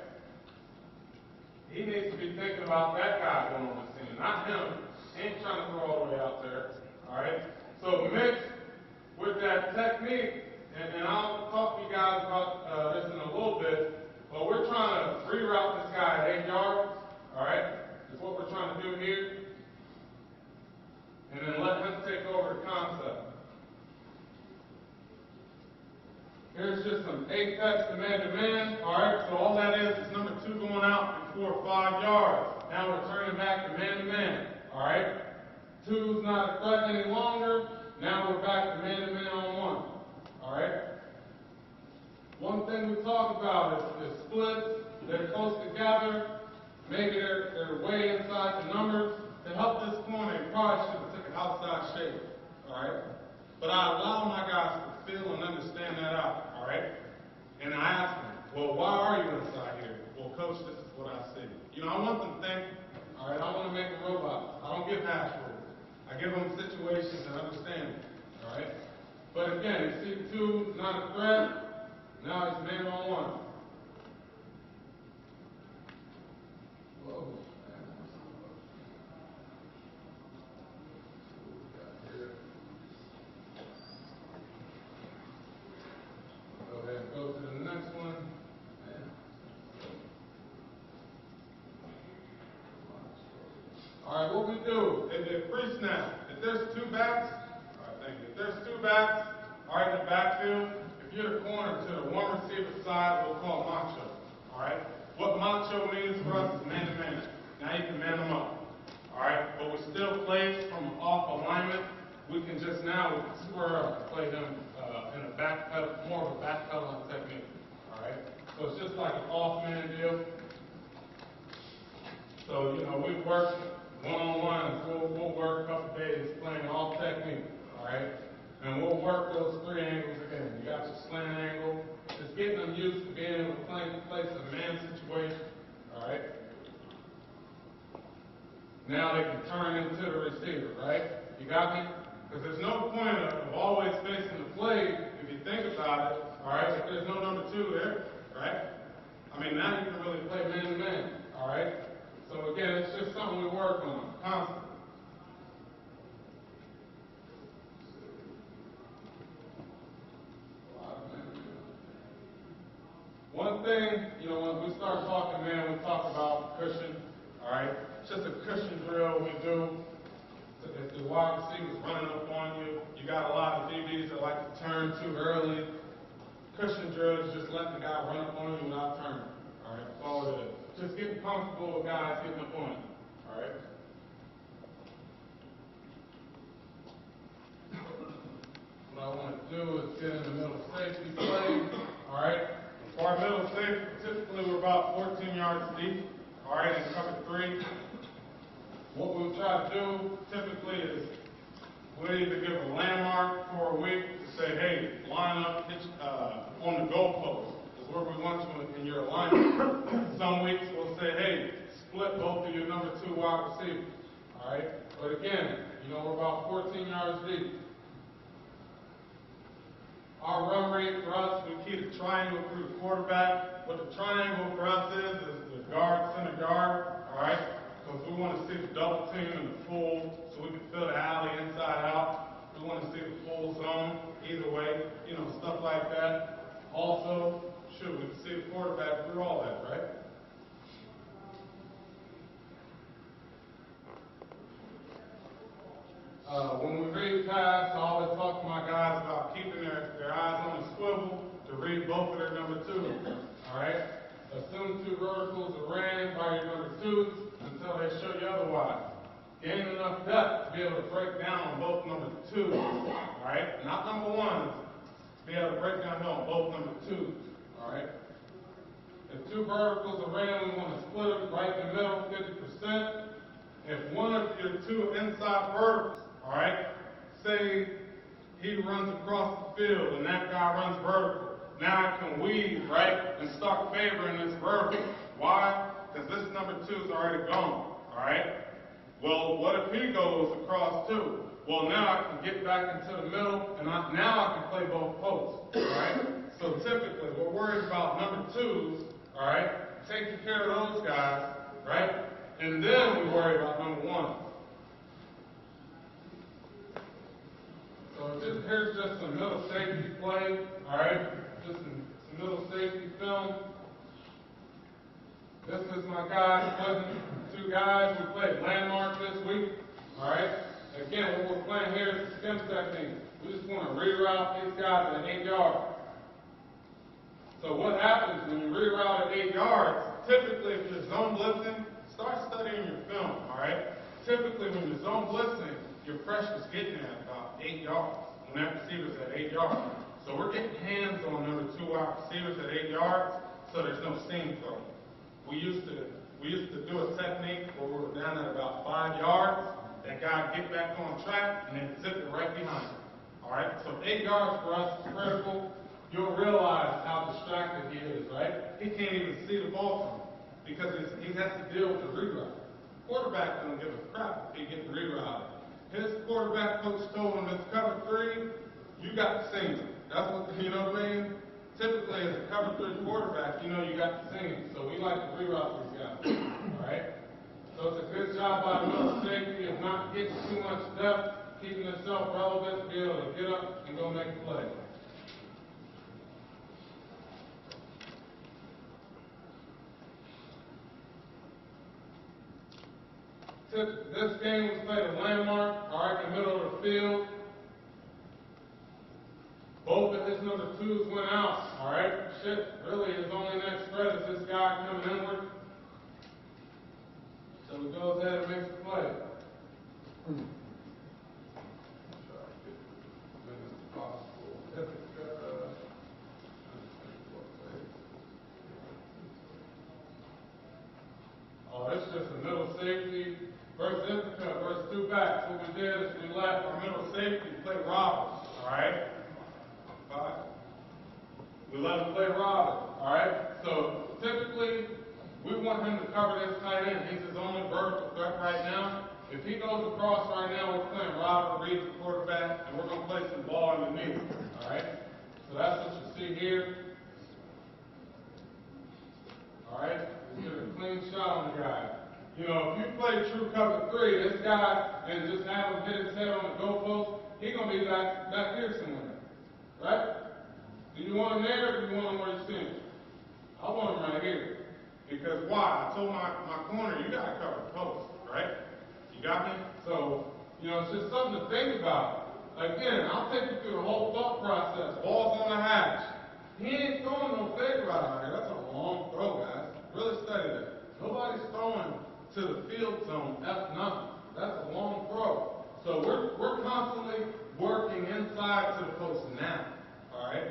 He needs to be thinking about that guy going on the seam, not him. He ain't trying to throw all the way out there. All right? So, mixed with that technique, and I'll talk to you guys about this in a little bit, but we're trying to reroute this guy at 8 yards. All right? That's what we're trying to do here. And then let him take over the concept. Here's just some apex to man-to-man. All right, so all that is number 2 going out before 5 yards. Now we're turning back to man-to-man. All right? 2's not a threat any longer. Now we're back to man-to-man on 1. All right? One thing we talk about is splits that are close together. Maybe they're way inside the numbers. To help this corner, you probably should have took an outside shade, all right? But I allow my guys to feel and understand that out, all right? And I ask them, well, why are you inside here? Well, coach, this is what I see. You know, I want them thinking, all right? I want to make them robots. I don't give hash rules. I give them situations and understanding, all right? But again, you see 2, not a threat. Now it's man on 1. Whoa. Go to the next one. All right, what we do, if pre-snap, if there's 2 backs, all right, thank you. If there's 2 backs, all right, in the backfield, if you're the corner to the 1 receiver side, we'll call macho. All right? What macho means for us is man-to-man. Now you can man them up. All right? But we still play from off alignment. We can just now we can square up and play them in a back pedal, more of a back pedaling technique. All right? So it's just like an off-man deal. So, you know, we work one-on-ones. We'll work a couple days playing all technique. All right? And we'll work those 3 angles again. You got your slant angle. Just getting them used to being able to place a man situation. All right? Now they can turn into the receiver, right? You got me? Because there's no point of always facing the play if you think about it, all right? If there's no number 2 there, right? I mean, now you can really play man-to-man, all right? So again, it's just something we work on constantly. One thing, you know, when we start talking, man, we talk about cushion, all right? It's just a cushion drill we do. If the wide receiver's running up on you, you got a lot of DBs that like to turn too early. Cushion drill is just letting the guy run up on you without turning, all right? That's all it is. Just getting comfortable with guys getting up on you, all right? What I want to do is get in the middle safety play, all right? Far our middle safety, typically we're about 14 yards deep, all right, in cover 3. What we'll try to do typically is we'll either give a landmark for a week to say, hey, line up on the goalpost is where we want you in your alignment. Some weeks we'll say, hey, split both of your number 2 wide receivers, all right? But again, you know, we're about 14 yards deep. Our run rate for us, we keep a triangle through the quarterback. What the triangle for us is the guard, center guard, all right? Because we want to see the double team and the full, so we can fill the alley inside out. We want to see the full zone, either way, you know, stuff like that. Also, we can see the quarterback through all that, right? When we read pass, I always talk to my guys about keeping their eyes on the swivel to read both of their number 2s, all right? Assume 2 verticals are ran by your number 2s until they show you otherwise. Gain enough depth to be able to break down on both number 2s, all right? Not number 1s, be able to break down on both number 2s, all right? If 2 verticals are ran, we want to split them right in the middle, 50%. If one of your 2 inside verticals, all right, say he runs across the field and that guy runs vertical. Now I can weave, right, and start favoring this vertical. Why? Because this number 2 is already gone, all right? Well, what if he goes across too? Well, now I can get back into the middle, and now I can play both posts, all right? So typically, we're worried about number 2s, all right, taking care of those guys, right? And then we worry about number 1. So here's just some middle safety play, all right? Just some middle safety film. This is my guy splitting 2 guys. We played landmark this week, all right? Again, what we're playing here is the skim technique. We just want to reroute these guys at 8 yards. So what happens when you reroute at 8 yards, typically if you're zone blitzing, start studying your film, all right? Typically when you're zone blitzing, your pressure's getting at about 8 yards when that receiver's at 8 yards. So we're getting hands on number 2 wide receivers at 8 yards, so there's no seam throw. We used to do a technique where we were down at about 5 yards. That guy get back on track and then zip it right behind him. All right. So 8 yards for us is critical. You'll realize how distracted he is, right? He can't even see the ball from him because he has to deal with the reroute. Quarterback don't give a crap if he gets rerouted. His quarterback coach told him it's cover 3, you got to sing him. That's what, you know what I mean? Typically, as a cover 3 quarterback, you know you got to sing him. So we like to reroute these guys, all right? So it's a good job by the middle safety of not getting too much depth, keeping yourself relevant, to be able to get up and go make a play. This game was played a landmark, all right, in the middle of the field. Both of his number 2s went out, all right? Shit, really, his only next threat is this guy coming inward. So he goes ahead and makes the play. Oh, this is just a middle safety. Versus Ithaca versus 2 backs. What we did is we let our middle safety play robbers, all right? 5. We let him play robbers, all right? So typically, we want him to cover this tight end. He's his only vertical threat right now. If he goes across right now, we're playing robber, read the quarterback, and we're going to play some ball underneath, all right? So that's what you see here. All right? We get a clean shot on the guy. You know, if you play true cover 3, this guy, and just have him hit his head on the goalpost, he's going to be back here somewhere, right? Do you want him there, or do you want him where you see him? I want him right here. Because why? I told my corner, you got to cover the post, right? You got me? So, you know, it's just something to think about. Again, I'll take you through the whole thought process. Ball's on the hatch. He ain't throwing no fake right out here. That's a long throw, guys. Really study that. Nobody's throwing to the field zone, F nothing. That's a long throw. So we're constantly working inside to the post now, all right?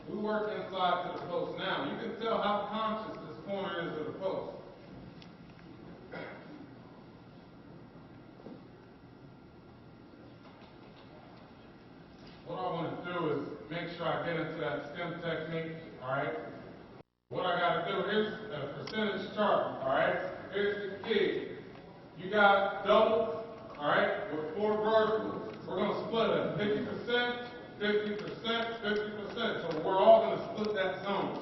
we work inside to the post now. You can tell how conscious this corner is of the post. What I want to do is make sure I get into that skim technique, all right? What I got to do, here's a percentage chart, all right? Here's the key. You got double, all right, with 4 verticals. We're going to split it 50%, 50%, 50%. So we're all going to split that zone.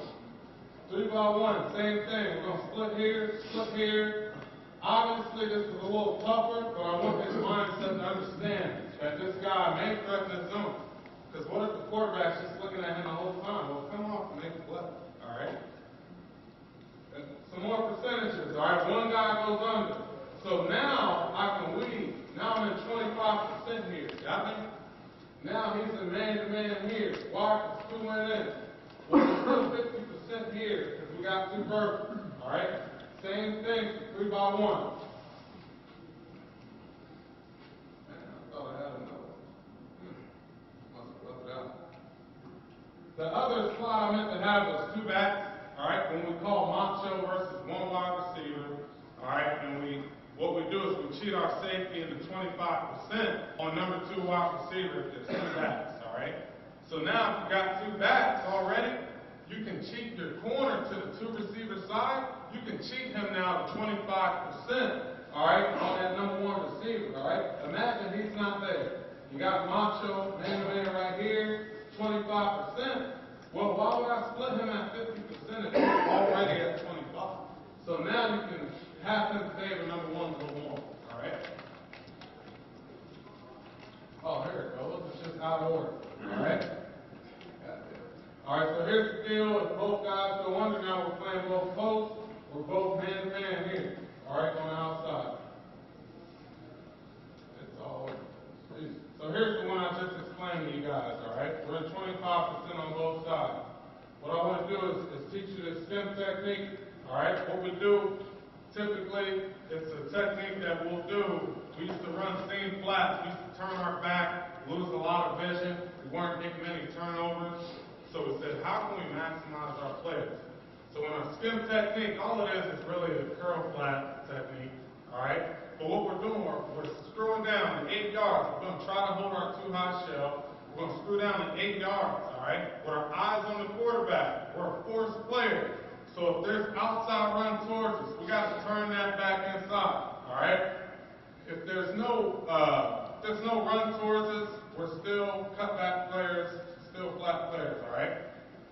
3 by 1, same thing. We're going to split here. Obviously, this is a little tougher, but I want his mindset to understand that this guy may threaten his zone. Because what if the quarterback's just looking at him the whole time? Well, come off and make a play, all right? Some more percentages, all right? One guy goes under. So now I can weave. Now I'm in 25% here. Got me? Now he's in man-to-man here. Why? Because 2 went in. Well, we're still 50% here because we got 2 verticals, all right? Same thing, 3 by 1. Man, I thought I had another one. Must have left it out. The other slide I meant to have was 2 backs, all right, when we call macho versus 1 wide receiver, all right, and what we do is we cheat our safety into 25% on number 2 wide receiver if there's 2 backs, all right? So now if you got 2 backs already, you can cheat your corner to the 2 receiver side. You can cheat him now to 25%, all right, on that number 1 receiver, all right? Imagine he's not there. You got macho, man-to-man right here, 25%. Well, why would I split him at 50% if he's already at 25? So now you can have him favor number 1 a little more, all right? Oh, here it goes. It's just out of order, all right? All right, so here's the deal. If both guys go under now, we're playing both posts. We're both man-to-man here, all right, on the outside. It's all over. So here's the one I just explained to you guys, all right? We're at 25% on both sides. What I want to do is teach you this skim technique, all right? What we do, typically, it's a technique that we'll do. We used to run seam flats. We used to turn our back, lose a lot of vision. We weren't getting many turnovers. So we said, how can we maximize our players? So in our skim technique, all it is really a curl flat technique, all right? But what we're doing, we're screwing down to 8 yards. We're going to try to hold our 2-high shell. We're going to screw down to 8 yards, all right? With our eyes on the quarterback. We're a forced player. So if there's outside run towards us, we got to turn that back inside, all right? If there's no run towards us, we're still cutback players, still flat players, all right?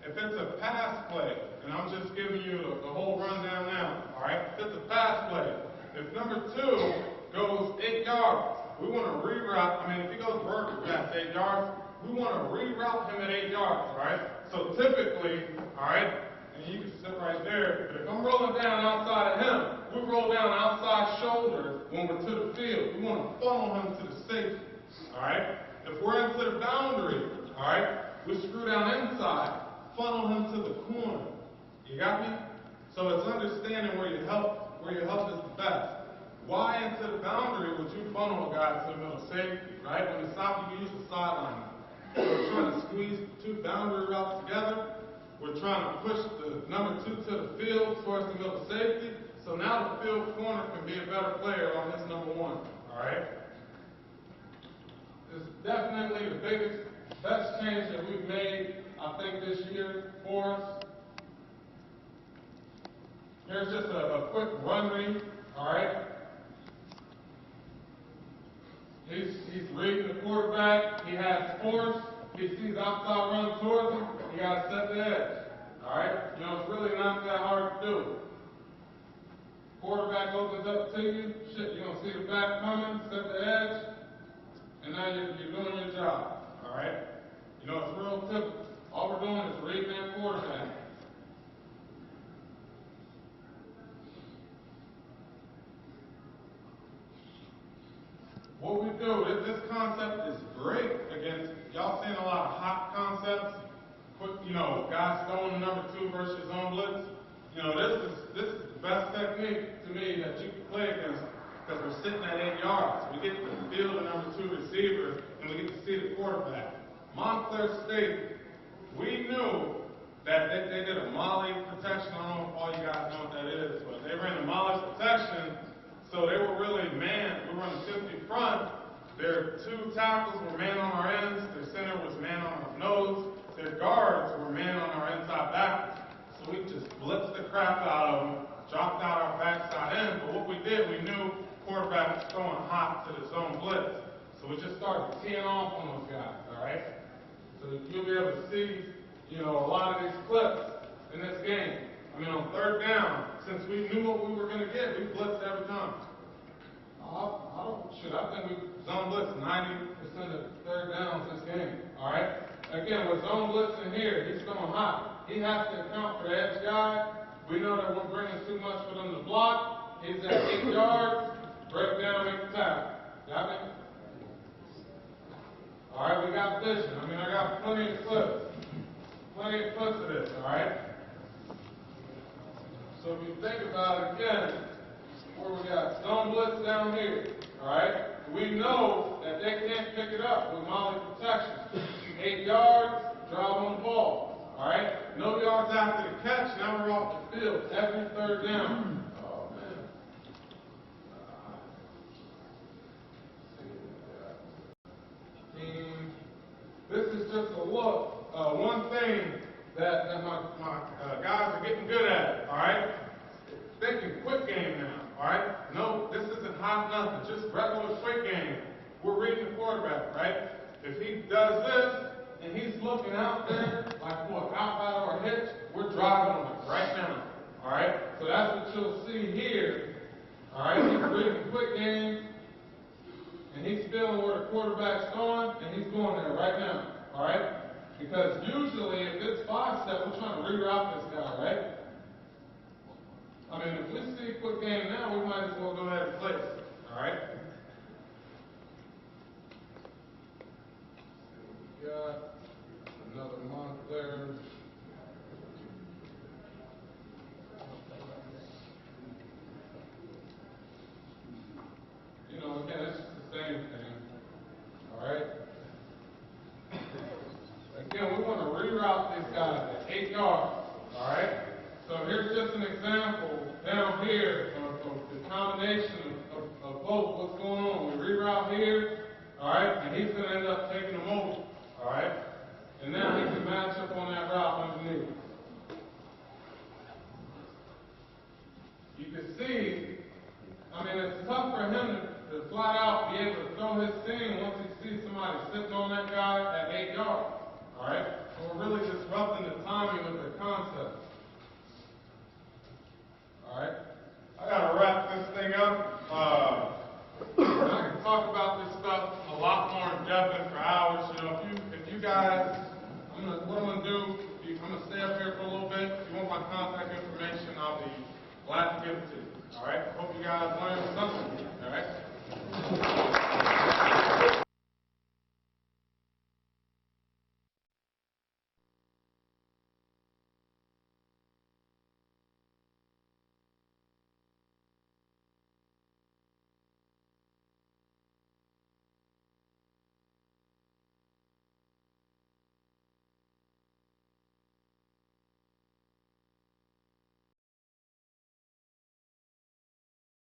If it's a pass play, and I'm just giving you the whole rundown now, all right? If it's a pass play, if number 2 goes 8 yards, we want to reroute. If he goes vertical past 8 yards, we want to reroute him at 8 yards, all right? So typically, all right, and you can sit right there, but if I'm rolling down outside of him, we roll down outside shoulder when we're to the field. We want to funnel him to the safety, all right? If we're into the boundary, all right, we screw down inside, funnel him to the corner. You got me? So it's understanding where your help is the best. Why into the boundary would you funnel a guy to the middle safety, right? When it's stop, you can use the sideline. So we're trying to squeeze 2 boundary routes together. We're trying to push the number 2 to the field towards the middle safety. So now the field corner can be a better player on his number 1, all right? It's definitely the best change that we've made, I think, this year for us. Here's just a quick run read, all right? He's reading the quarterback. He has force. He sees outside run towards him. You got to set the edge, all right? It's really not that hard to do. Quarterback opens up to you. You're going to see the back coming, set the edge, and now you're doing your job, all right? It's real typical. All we're doing is reading that quarterback. What we do, this concept is great against, y'all seeing a lot of hot concepts, guys throwing the number 2 versus zone blitz. This is the best technique to me that you can play against because we're sitting at 8 yards. We get to field the number 2 receiver and we get to see the quarterback. Montclair State, we knew that they did a molly protection. I don't know if all you guys know what that is, but they ran a molly protection, so they were really man. We were running 50 front. Their two tackles were man on our ends. Their center was man on our nose. Their guards were man on our inside back. So we just blitzed the crap out of them, dropped out our backside end. But what we did, we knew quarterback was throwing hot to the zone blitz. So we just started teeing off on those guys, all right? So you'll be able to see, a lot of these clips in this game. I mean, on third down, since we knew what we were going to get, we blitzed every time. I think we zone blitzed 90% of third downs this game, all right? Again, with zone blitzing here, he's going hot. He has to account for the edge guy. We know that we're bringing too much for them to block. He's at 8 yards. Break down, make the tackle. Got me? All right, we got vision. I got plenty of clips. Plenty of clips of this, all right? So if you think about it again, where we got zone blitz down here, all right? We know that they can't pick it up with molly protection. 8 yards, drive on the ball, all right? No yards after the catch, now we're off the field every third down. Oh, man. This is just a look. One thing that my guys are getting good at, all right? Thinking quick game now, all right? No, this isn't hot nothing, just regular quick game. We're reading the quarterback, right? If he does this and he's looking out there like what, outside of our hitch, we're driving him right now, all right? So that's what you'll see here, all right? He's reading quick game and he's feeling where the quarterback's going and he's going there right now, all right? Because usually if it's 5-step, we're trying to reroute this guy, right? If we see a quick game now, we might as well go ahead and play it, all right? We got another month there. Again, it's just the same thing, all right? Again, we want to reroute these guys at 8 yards, all right? So here's just an example down here of the combination of both what's going on. We reroute here, all right, and he's going to end up taking them over, all right? And now he can match up on that route underneath. You can see, it's tough for him to flat out be able to throw his seam once he sees somebody sitting on that guy at 8 yards, all right? So we're really disrupting the timing with the concept.